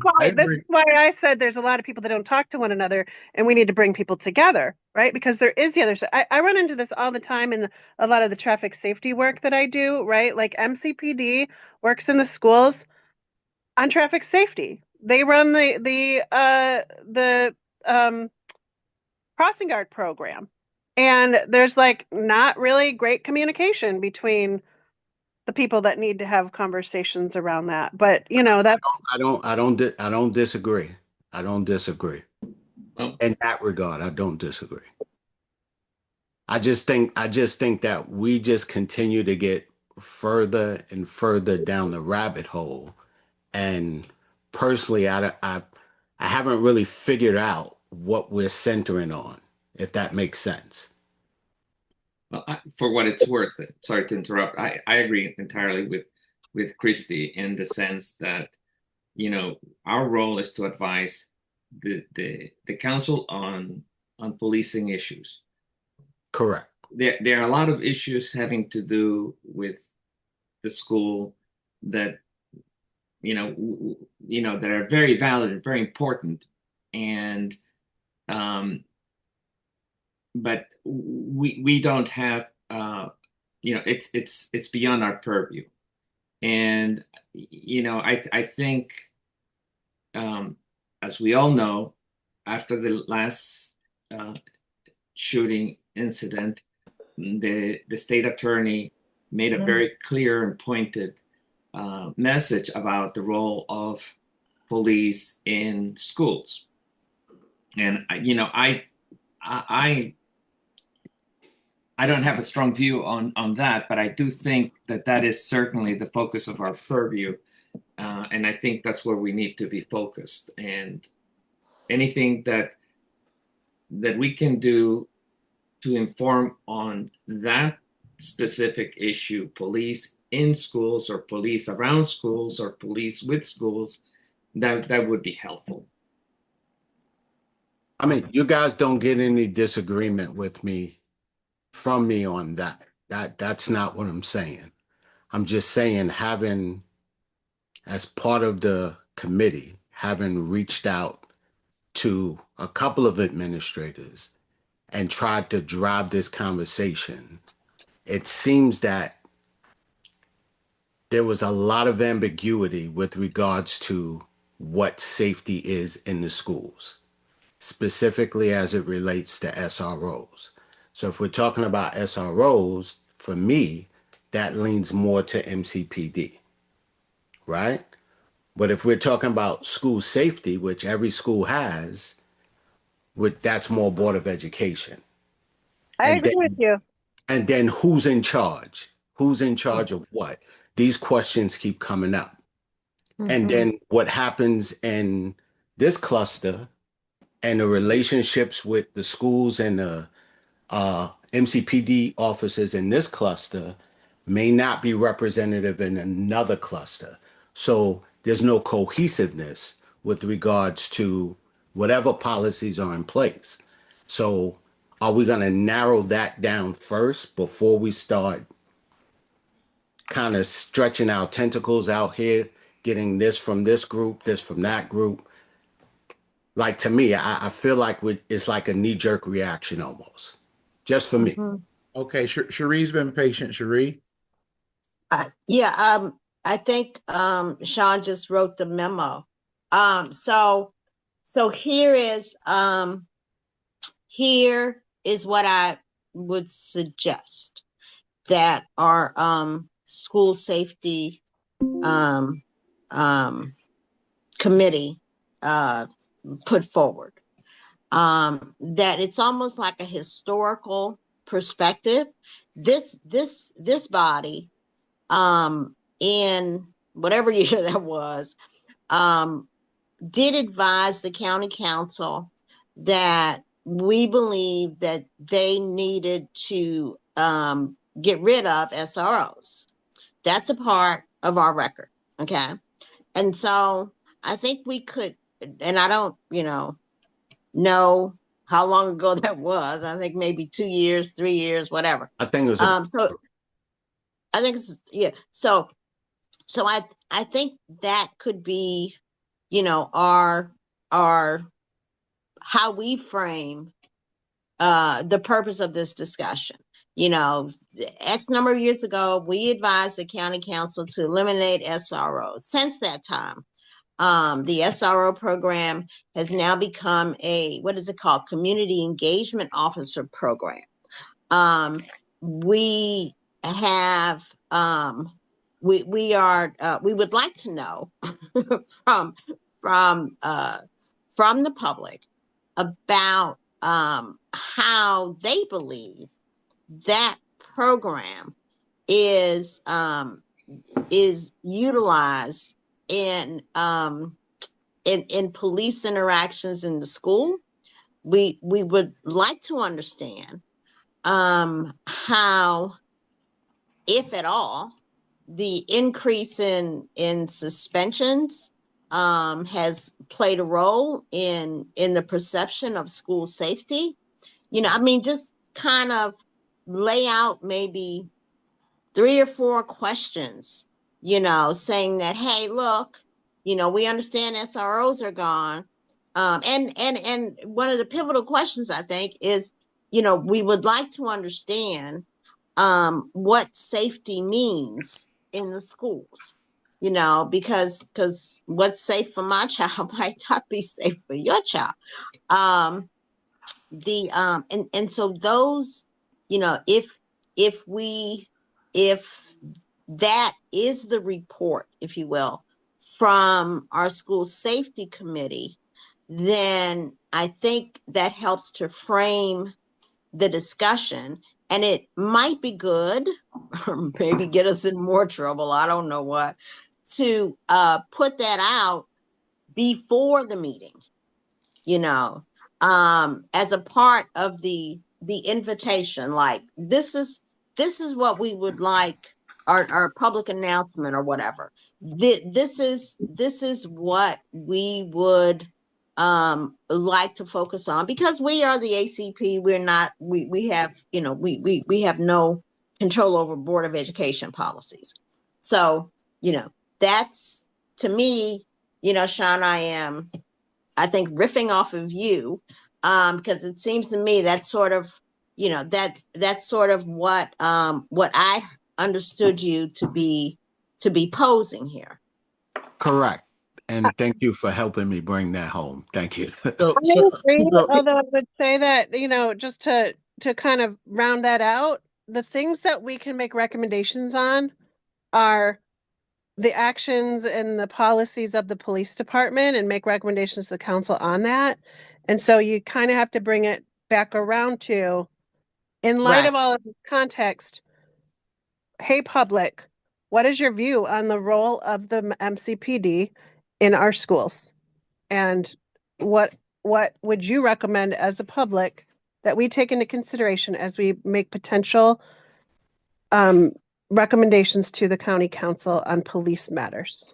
why I said there's a lot of people that don't talk to one another, and we need to bring people together, right? Because there is the other side. I run into this all the time in a lot of the traffic safety work that I do, right? Like MCPD works in the schools on traffic safety. They run the crossing guard program, and there's like not really great communication between the people that need to have conversations around that. But that's I don't disagree. I don't disagree. Well, In that regard, I don't disagree. I just think that we just continue to get further and further down the rabbit hole. And personally, I haven't really figured out what we're centering on, if that makes sense. well, for what it's worth, sorry to interrupt. I agree entirely with Christy in the sense that, you know, our role is to advise the council on policing issues. Correct. There are a lot of issues having to do with the school that that are very valid and very important, and but we don't have it's beyond our purview, and I think as we all know, after the last shooting incident, the state attorney made a very clear and pointed message about the role of police in schools. And I don't have a strong view on that, but I do think that is certainly the focus of our purview, and I think that's where we need to be focused. And anything that we can do to inform on that specific issue, police in schools or police around schools or police with schools, that would be helpful. I mean, you guys don't get any disagreement with me from me on that. That's not what I'm saying. I'm just saying, having, as part of the committee, having reached out to a couple of administrators and tried to drive this conversation, it seems that there was a lot of ambiguity with regards to what safety is in the schools, specifically as it relates to SROs. So if we're talking about SROs, for me, that leans more to MCPD, right? But if we're talking about school safety, which every school has, that's more Board of Education. I agree with you. And then who's in charge? Who's in charge of what? These questions keep coming up. And then what happens in this cluster and the relationships with the schools and the MCPD officers in this cluster may not be representative in another cluster. So there's no cohesiveness with regards to whatever policies are in place. So are we going to narrow that down first before we start kind of stretching our tentacles out here, getting this from this group, this from that group? Like, to me, I feel like it's like a knee-jerk reaction almost, just for me. Okay, Cherie's been patient. Cherie? I think Sean just wrote the memo. So here is what I would suggest that our school safety committee put forward. That it's almost like a historical perspective. This body, in whatever year that was, did advise the county council that we believe that they needed to get rid of SROs. That's a part of our record, okay? And so I think we could, and I don't, know how long ago that was. I think maybe 2 years, 3 years, whatever. I think it was. So I think it's, yeah. So I think that could be, our how we frame the purpose of this discussion. X number of years ago, we advised the county council to eliminate SROs. Since that time, the SRO program has now become what is it called? Community Engagement Officer Program. We have, we would like to know from from the public about how they believe that program is utilized in police interactions in the school. We would like to understand how, if at all, the increase in suspensions has played a role in the perception of school safety. I mean, just kind of lay out maybe 3 or 4 questions, saying that, hey, look, we understand SROs are gone. And one of the pivotal questions, I think, is, we would like to understand what safety means in the schools, because what's safe for my child might not be safe for your child. And so those, if that is the report, if you will, from our school safety committee, then I think that helps to frame the discussion, and it might be good, or maybe get us in more trouble, I don't know what, to put that out before the meeting, as a part of the invitation, like this is what we would like, our public announcement or whatever. This is what we would like to focus on, because we are the ACP. We're not, we have, we have no control over Board of Education policies. So, that's, to me, Sean, I think riffing off of you, because it seems to me that's sort of, that's sort of what I understood you to be posing here. Correct. And thank you for helping me bring that home. Thank you. I agree, although I would say that, just to kind of round that out, the things that we can make recommendations on are the actions and the policies of the police department, and make recommendations to the council on that. And so you kind of have to bring it back around to, in light of all of this context, hey, public, what is your view on the role of the MCPD in our schools? And what would you recommend as a public that we take into consideration as we make potential recommendations to the county council on police matters?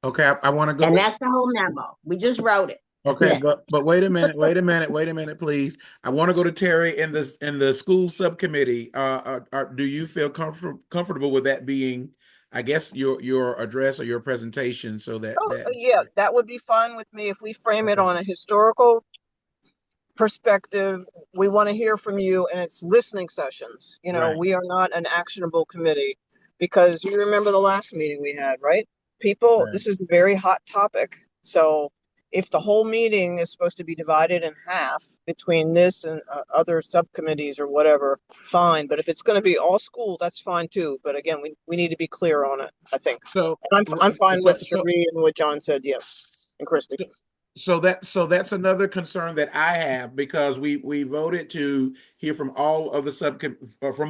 Okay, I want to go. And that's the whole memo. We just wrote it. Okay, but wait a minute, please. I want to go to Terry in the school subcommittee. Do you feel comfortable with that being, I guess, your address or your presentation, so that yeah, that would be fine with me if we frame it on a historical perspective. We want to hear from you, and it's listening sessions. Right. We are not an actionable committee, because you remember the last meeting we had, right? People, Right. This is a very hot topic. So if the whole meeting is supposed to be divided in half between this and other subcommittees or whatever, fine. But if it's going to be all school, that's fine too. But again, we need to be clear on it, I think. So, and I'm fine with so- Cherie and what John said, yes, and Christy. So that's another concern that I have, because we voted to hear from all of the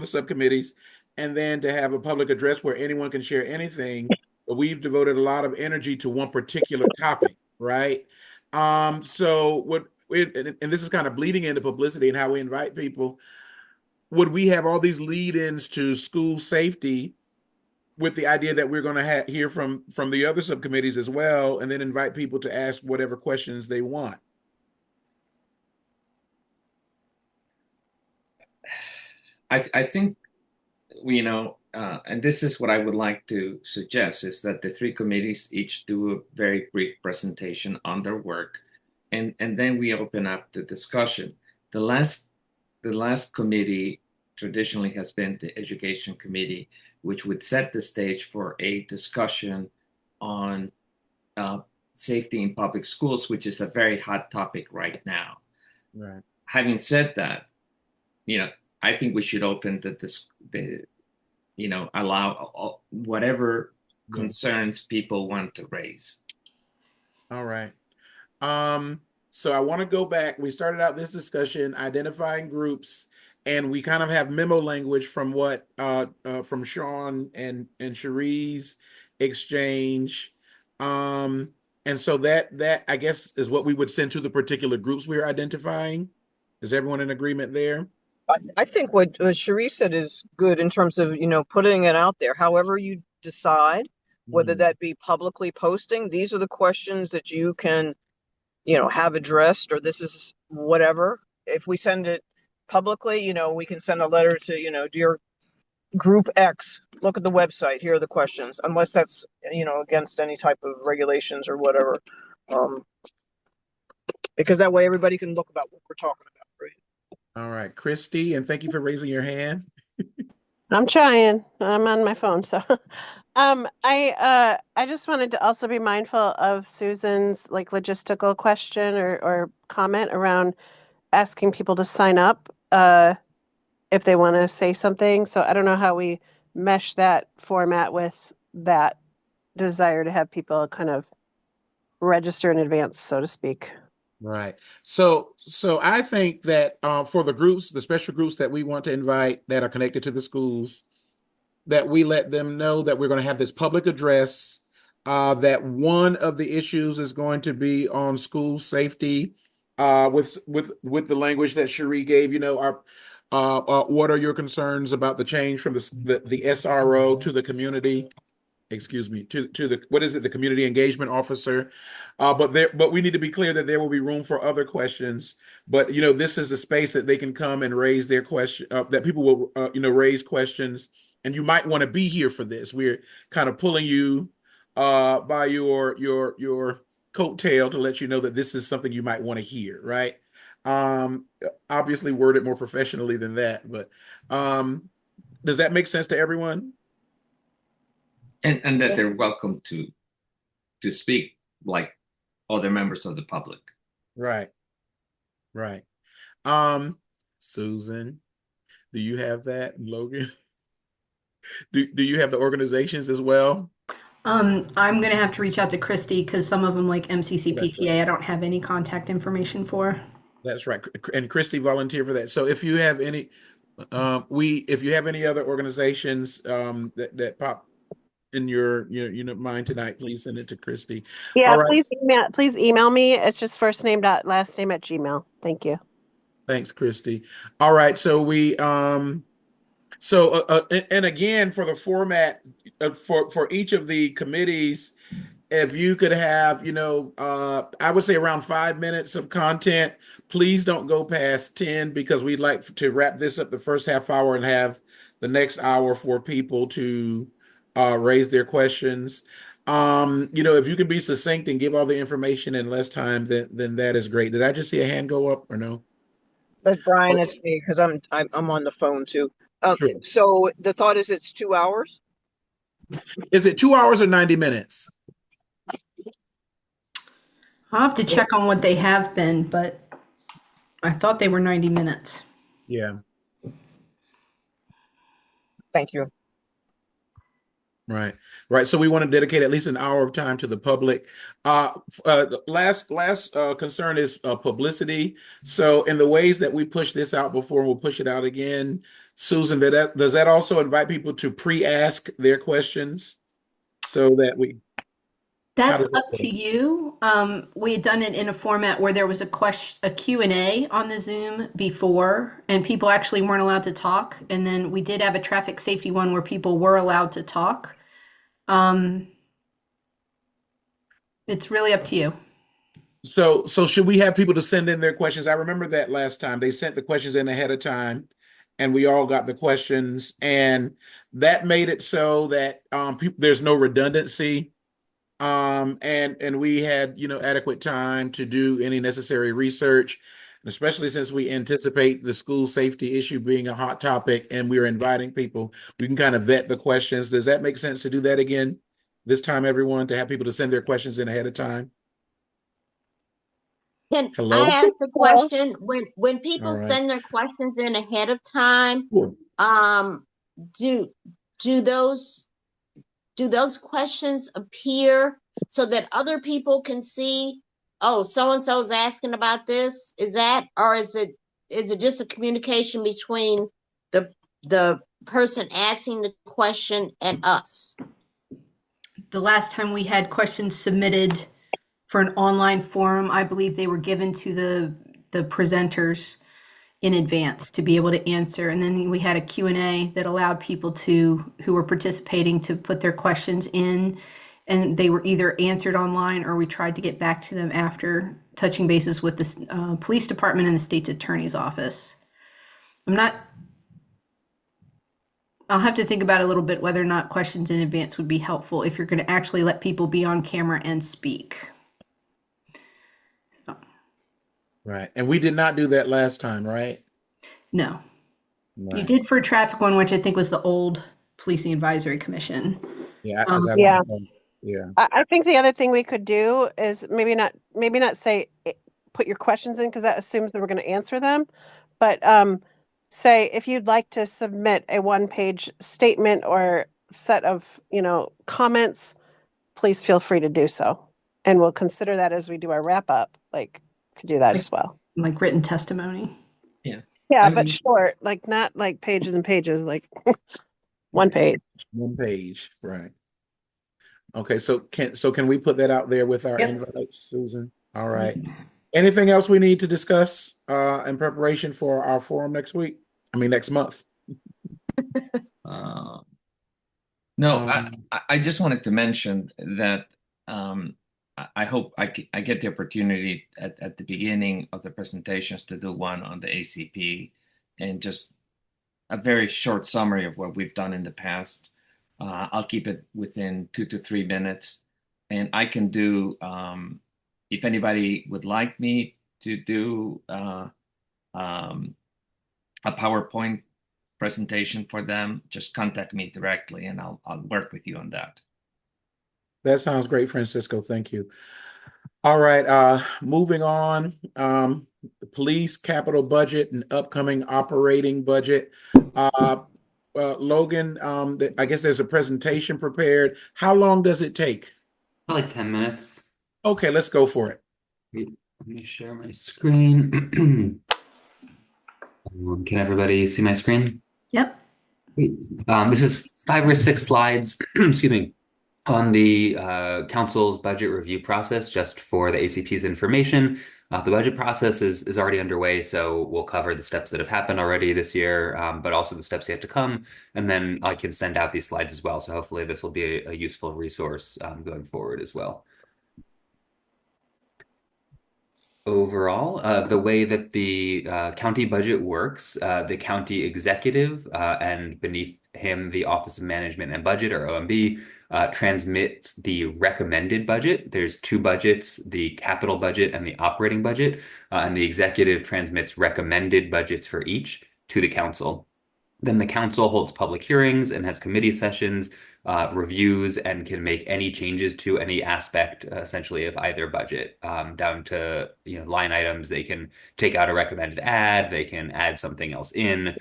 subcommittees, and then to have a public address where anyone can share anything. But we've devoted a lot of energy to one particular topic, right? So and this is kind of bleeding into publicity and how we invite people. Would we have all these lead-ins to school safety, with the idea that we're going to hear from the other subcommittees as well, and then invite people to ask whatever questions they want? I think, and this is what I would like to suggest, is that the 3 committees each do a very brief presentation on their work, and then we open up the discussion. The last committee traditionally has been the Education Committee, which would set the stage for a discussion on safety in public schools, which is a very hot topic right now. Right. Having said that, I think we should open allow whatever concerns people want to raise. All right. So I want to go back. We started out this discussion identifying groups, and we kind of have memo language from what from Sean and Cherie's exchange. And so that I guess is what we would send to the particular groups we're identifying. Is everyone in agreement there? I think what Cherie said is good in terms of, putting it out there. However you decide, whether that be publicly posting, these are the questions that you can, have addressed, or this is whatever. If we send it publicly, we can send a letter to, dear group X, look at the website, here are the questions, unless that's, against any type of regulations or whatever. Because that way everybody can look about what we're talking about, right? All right, Christy, and thank you for raising your hand. I'm trying. I'm on my phone, so I just wanted to also be mindful of Susan's like logistical question or comment around asking people to sign up if they want to say something. So I don't know how we mesh that format with that desire to have people kind of register in advance, so to speak. Right. So I think that for the groups, the special groups that we want to invite that are connected to the schools, that we let them know that we're going to have this public address, that one of the issues is going to be on school safety, with the language that Cherie gave. What are your concerns about the change from the SRO to the community? Excuse me, to the, what is it, the community engagement officer. But we need to be clear that there will be room for other questions. But this is a space that they can come and raise their question, that people will raise questions, and you might want to be here for this. We're kind of pulling you by your coattail to let you know that this is something you might want to hear, right? Obviously worded more professionally than that, but does that make sense to everyone? And that they're welcome to speak like other members of the public. Right. Susan, do you have that? Logan, do you have the organizations as well? I'm gonna have to reach out to Christy because some of them, like MCCPTA, right. I don't have any contact information for. That's right. And Christy volunteered for that. So if you have any, if you have any other organizations that pop in your mind tonight, please send it to Christy. Yeah, all right. please email me. It's just first name dot last name at Gmail. Thank you. Thanks, Christy. All right, so we and again, for the format for each of the committees, if you could have I would say around 5 minutes of content. Please don't go past 10, because we'd like to wrap this up the first half hour and have the next hour for people to raise their questions. If you can be succinct and give all the information in less time, then that is great. Did I just see a hand go up or no? That's Brian, it's me, because I'm on the phone too. Sure. So the thought is it's 2 hours? Is it 2 hours or 90 minutes? I'll have to check on what they have been, but I thought they were 90 minutes. Yeah. Thank you. Right. So we want to dedicate at least an hour of time to the public. Last concern is publicity. So in the ways that we push this out before, we'll push it out again. Susan, does that also invite people to pre-ask their questions so that we? That's up to you. We had done it in a format where there was a Q&A on the Zoom before, and people actually weren't allowed to talk. And then we did have a traffic safety one where people were allowed to talk. It's really up to you. So should we have people to send in their questions? I remember that last time they sent the questions in ahead of time, and we all got the questions, and that made it so that there's no redundancy. And we had adequate time to do any necessary research, and especially since we anticipate the school safety issue being a hot topic and we're inviting people, we can kind of vet the questions. Does that make sense to do that again this time, everyone, to have people to send their questions in ahead of time? Can Hello? I ask a question? When people All right. send their questions in ahead of time, Sure. do those questions appear so that other people can see oh, so-and-so's asking about this? Is that, or is it just a communication between the person asking the question and us? The last time we had questions submitted for an online forum, I believe they were given to the presenters in advance to be able to answer. And then we had a Q&A that allowed people who were participating to put their questions in, and they were either answered online or we tried to get back to them after touching bases with the police department and the state's attorney's office. I'll have to think about it a little bit whether or not questions in advance would be helpful if you're going to actually let people be on camera and speak. Right. And we did not do that last time, right? No. Right. You did for a traffic one, which I think was the old Policing Advisory Commission. Yeah. Yeah. Yeah. I think the other thing we could do is maybe not say put your questions in, because that assumes that we're going to answer them, but say if you'd like to submit a one-page statement or set of comments, please feel free to do so, and we'll consider that as we do our wrap up. Like, could do that as well, like written testimony. Yeah, but short, like not like pages and pages, like one page. One page, right. Okay, so can we put that out there with our invites, Susan? All right. Anything else we need to discuss in preparation for our forum next month? No, I just wanted to mention that I hope I get the opportunity at the beginning of the presentations to do one on the ACP and just a very short summary of what we've done in the past. I'll keep it within 2 to 3 minutes, and I can do, if anybody would like me to do a PowerPoint presentation for them, just contact me directly and I'll work with you on that. That sounds great, Francisco. Thank you. All right, moving on. The police capital budget and upcoming operating budget. Logan, I guess there's a presentation prepared. How long does it take? Like 10 minutes. Okay, let's go for it. Let me share my screen. Can everybody see my screen? Yep. This is 5 or 6 slides, excuse me, on the council's budget review process, just for the ACP's information. The budget process is already underway, so we'll cover the steps that have happened already this year, but also the steps yet to come. And then I can send out these slides as well, so hopefully this will be a useful resource going forward as well. Overall, the way that the county budget works, the county executive and beneath him, the Office of Management and Budget, or OMB, transmits the recommended budget. There's 2 budgets, the capital budget and the operating budget, and the executive transmits recommended budgets for each to the council. Then the council holds public hearings and has committee sessions, reviews, and can make any changes to any aspect, essentially, of either budget, down to line items. They can take out a recommended add, they can add something else in,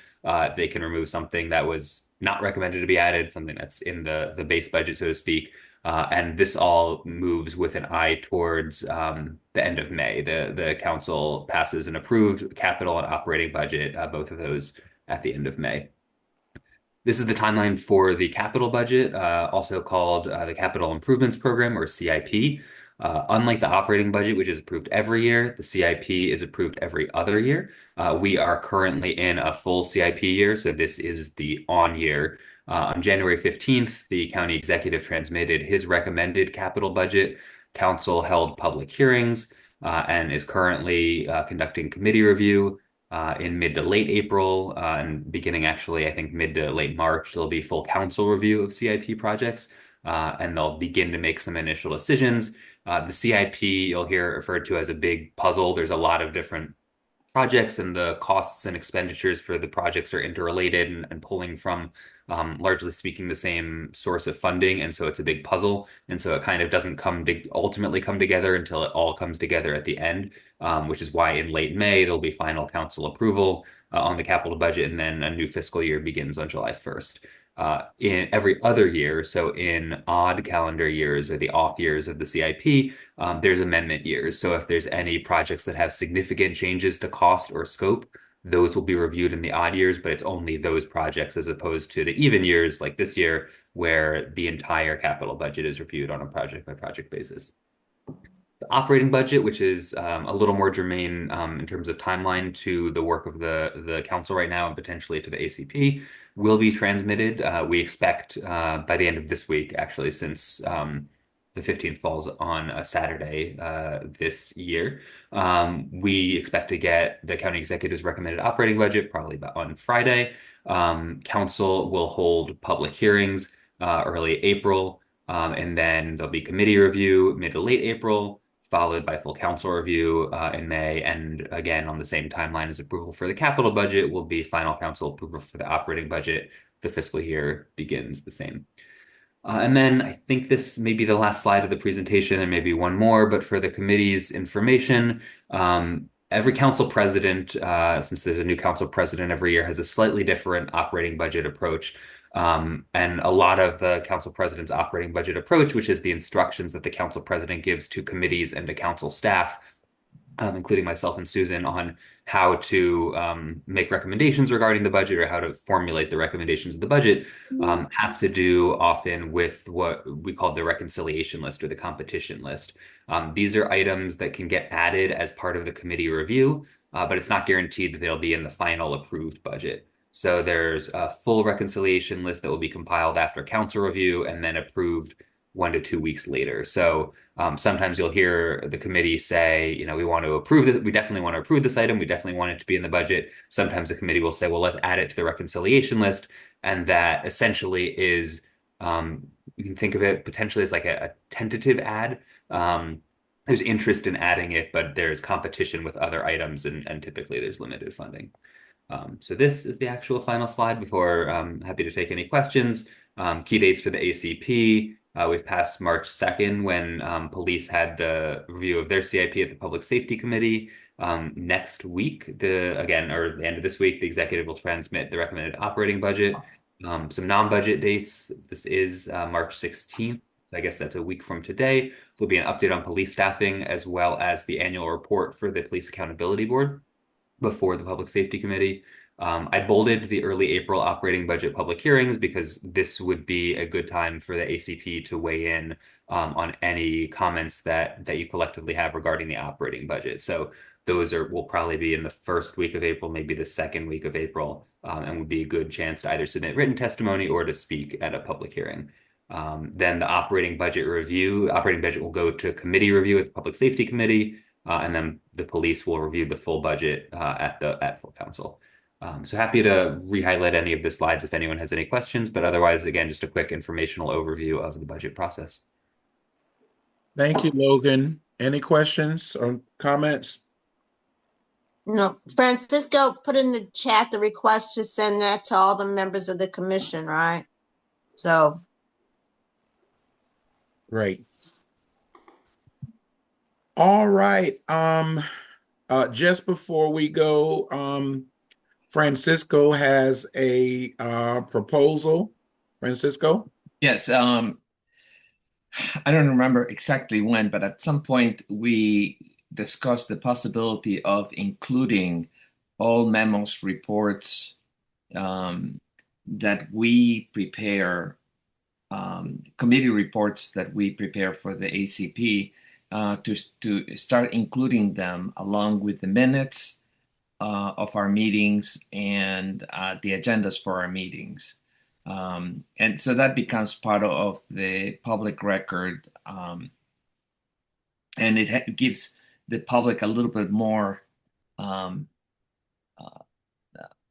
they can remove something that was not recommended to be added, something that's in the base budget, so to speak. And this all moves with an eye towards the end of May. The council passes an approved capital and operating budget, both of those at the end of May. This is the timeline for the capital budget, also called the Capital Improvements Program, or CIP. Unlike the operating budget, which is approved every year, the CIP is approved every other year. We are currently in a full CIP year, so this is the on year. On January 15th, the county executive transmitted his recommended capital budget. Council held public hearings and is currently conducting committee review. In mid to late April, and beginning actually, I think, mid to late March, there'll be full council review of CIP projects, and they'll begin to make some initial decisions. The CIP, you'll hear referred to as a big puzzle. There's a lot of different projects, and the costs and expenditures for the projects are interrelated and pulling from, largely speaking, the same source of funding. And so it's a big puzzle. And so it kind of doesn't ultimately come together until it all comes together at the end, which is why in late May, there'll be final council approval on the capital budget. And then a new fiscal year begins on July 1st. in every other year, so in odd calendar years or the off years of the CIP, there's amendment years. So if there's any projects that have significant changes to cost or scope, those will be reviewed in the odd years, but it's only those projects as opposed to the even years like this year, where the entire capital budget is reviewed on a project by project basis. The operating budget, which is a little more germane in terms of timeline to the work of the council right now and potentially to the ACP, will be transmitted. We expect by the end of this week, actually, since the 15th falls on a Saturday this year. We expect to get the county executive's recommended operating budget probably on Friday. Council will hold public hearings early April, and then there'll be committee review mid to late April, followed by full council review in May. And again, on the same timeline as approval for the capital budget will be final council approval for the operating budget. The fiscal year begins the same. And then I think this may be the last slide of the presentation and maybe one more, but for the committee's information, every council president, since there's a new council president every year, has a slightly different operating budget approach. And a lot of the council president's operating budget approach, which is the instructions that the council president gives to committees and to council staff, including myself and Susan, on how to make recommendations regarding the budget or how to formulate the recommendations of the budget, have to do often with what we call the reconciliation list or the competition list. These are items that can get added as part of the committee review, but it's not guaranteed that they'll be in the final approved budget. So there's a full reconciliation list that will be compiled after council review and then approved 1 to 2 weeks later. So sometimes you'll hear the committee say, you know, we want to approve this. We definitely want to approve this item. We definitely want it to be in the budget. Sometimes the committee will say, well, let's add it to the reconciliation list. And that essentially is, you can think of it potentially as like a tentative add. There's interest in adding it, but there's competition with other items and typically there's limited funding. So this is the actual final slide before I'm happy to take any questions. Key dates for the ACP. We've passed March 2nd when police had the review of their CIP at the Public Safety Committee. Next week, or the end of this week, the executive will transmit the recommended operating budget. Some non-budget dates. This is March 16th. I guess that's a week from today. There'll be an update on police staffing as well as the annual report for the Police Accountability Board before the Public Safety Committee. I bolded the early April operating budget public hearings because this would be a good time for the ACP to weigh in on any comments that you collectively have regarding the operating budget. So those will probably be in the first week of April, maybe the second week of April, and would be a good chance to either submit written testimony or to speak at a public hearing. Then the operating budget will go to committee review at the Public Safety Committee, and then the police will review the full budget at full council. So happy to re-highlight any of the slides if anyone has any questions, but otherwise, again, just a quick informational overview of the budget process. Thank you, Logan. Any questions or comments? No, Francisco put in the chat the request to send that to all the members of the commission, right? So. Great. All right. Just before we go, Francisco has a proposal. Francisco? Yes. I don't remember exactly when, but at some point we discussed the possibility of including all memos, reports that we prepare, committee reports that we prepare for the ACP, to start including them along with the minutes of our meetings and the agendas for our meetings. And so that becomes part of the public record, and it gives the public a little bit more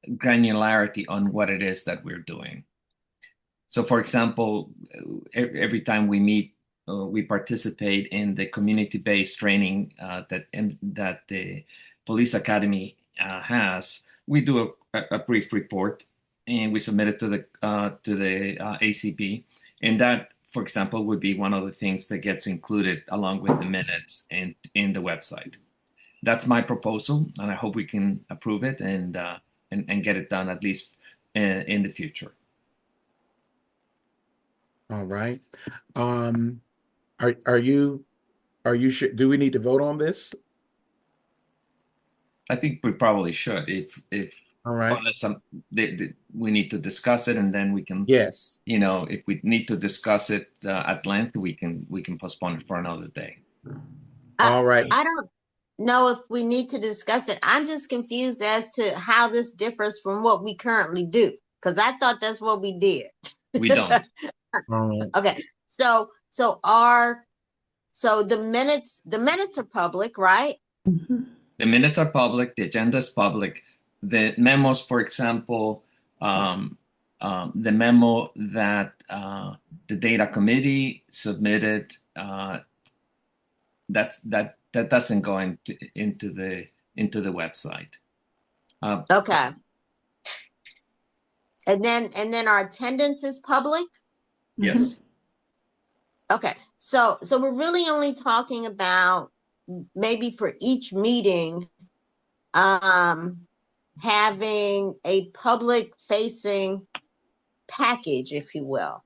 granularity on what it is that we're doing. So, for example, every time we meet, we participate in the community-based training that the Police Academy has. We do a brief report, and we submit it to the ACP, and that, for example, would be one of the things that gets included along with the minutes in the website. That's my proposal, and I hope we can approve it and get it done at least in the future. All right. Are you sure? Do we need to vote on this? I think we probably should, if All right. unless we need to discuss it, and then we can, Yes. if we need to discuss it at length, we can postpone it for another day. All right. I don't know if we need to discuss it. I'm just confused as to how this differs from what we currently do, because I thought that's what we did. We don't. Okay. So the minutes are public, right? The minutes are public, the agenda is public. The memos, for example, the memo that the data committee submitted, that doesn't go into the website. Okay. And then our attendance is public? Yes. Okay. So we're really only talking about maybe for each meeting, having a public facing package, if you will.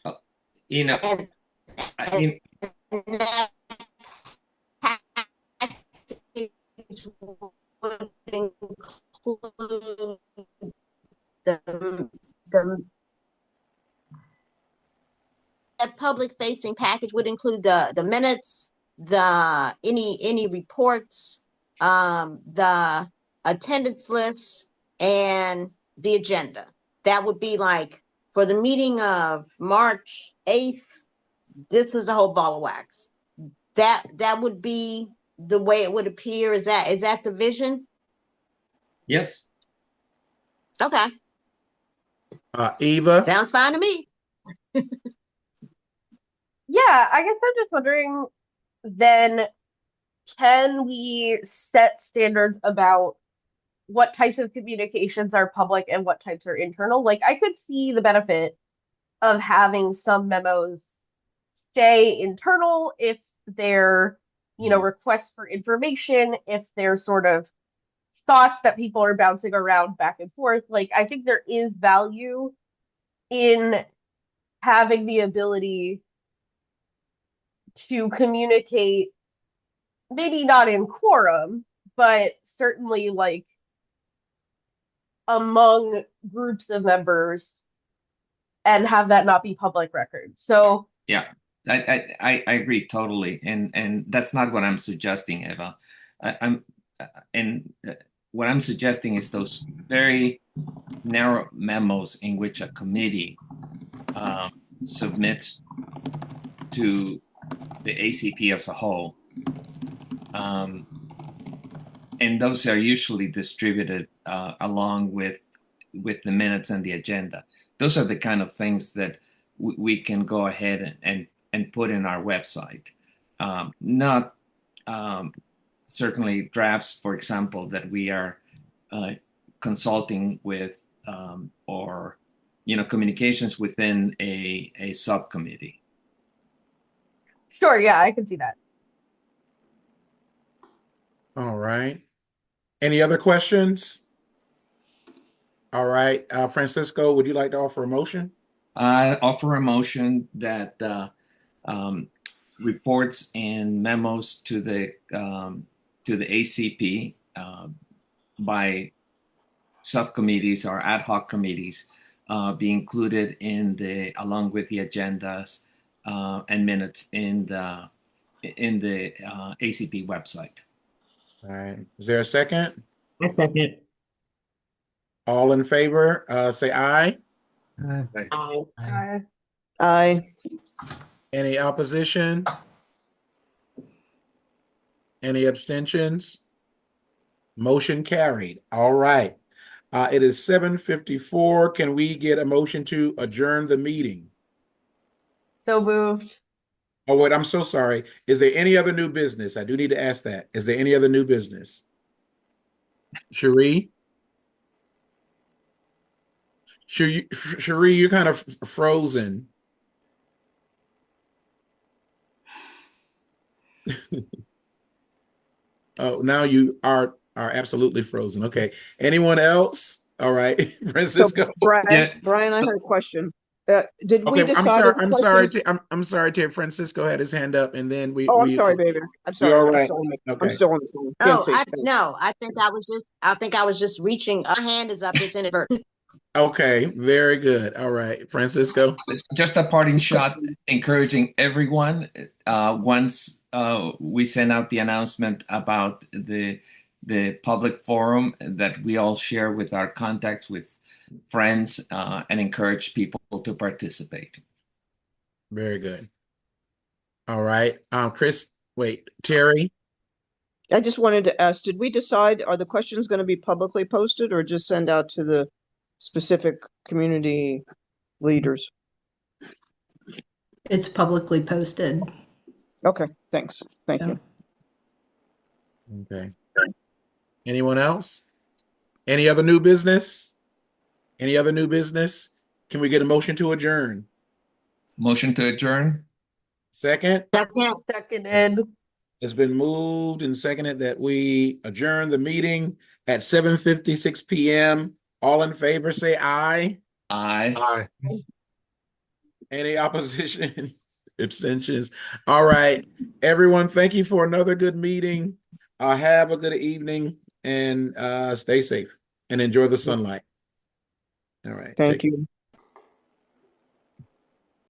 And that package would include that public facing package would include the minutes, any reports, the attendance list, and the agenda. That would be like for the meeting of March 8th, this was the whole ball of wax. That would be the way it would appear. Is that the vision? Yes. Okay. Eva? Sounds fine to me. Yeah, I guess I'm just wondering then, can we set standards about what types of communications are public and what types are internal? Like, I could see the benefit of having some memos stay internal if they're, requests for information, if they're sort of thoughts that people are bouncing around back and forth. Like, I think there is value in having the ability to communicate, maybe not in quorum, but certainly like among groups of members, and have that not be public record. So yeah, I agree totally, and that's not what I'm suggesting, Eva. What I'm suggesting is those very narrow memos in which a committee submits to the ACP as a whole, and those are usually distributed along with the minutes and the agenda. Those are the kind of things that we can go ahead and put in our website. Not certainly drafts, for example, that we are consulting with, or communications within a subcommittee. Sure, yeah, I can see that. All right. Any other questions? All right. Francisco, would you like to offer a motion? I offer a motion that reports and memos to the ACP by subcommittees or ad hoc committees be included along with the agendas and minutes in the ACP website. All right. Is there a second? A second. All in favor, say aye. Aye. Aye. Any opposition? Any abstentions? Motion carried. All right. It is 7:54. Can we get a motion to adjourn the meeting? So moved. Oh, wait, I'm so sorry. Is there any other new business? I do need to ask that. Is there any other new business? Cherie? Cherie, you're kind of frozen. Oh, now you are absolutely frozen. Okay. Anyone else? All right. Francisco. So Brian, Yeah. Brian, I had a question. Did we Okay, decide if the I'm sorry. questions? I'm sorry. Terry Francisco had his hand up, and then Oh, I'm sorry, baby. I'm You're all sorry. right. I'm Okay. still on the phone. Can't Oh, see. no, I think I was just reaching. My hand is up. It's inadvertent. Okay, very good. All right, Francisco. Just a parting shot, encouraging everyone, once we send out the announcement about the public forum, that we all share with our contacts, with friends, and encourage people to participate. Very good. All right. Terry. I just wanted to ask, did we decide, are the questions going to be publicly posted or just send out to the specific community leaders? It's publicly posted. Okay, thanks. Thank you. Okay. Anyone else? Any other new business? Any other new business? Can we get a motion to adjourn? Motion to adjourn? Second? Seconded. It's been moved and seconded that we adjourn the meeting at 7:56 p.m. All in favor, say aye. Aye. Aye. Any opposition? Abstentions? All right. Everyone, thank you for another good meeting. Have a good evening and stay safe and enjoy the sunlight. All right. Thank you.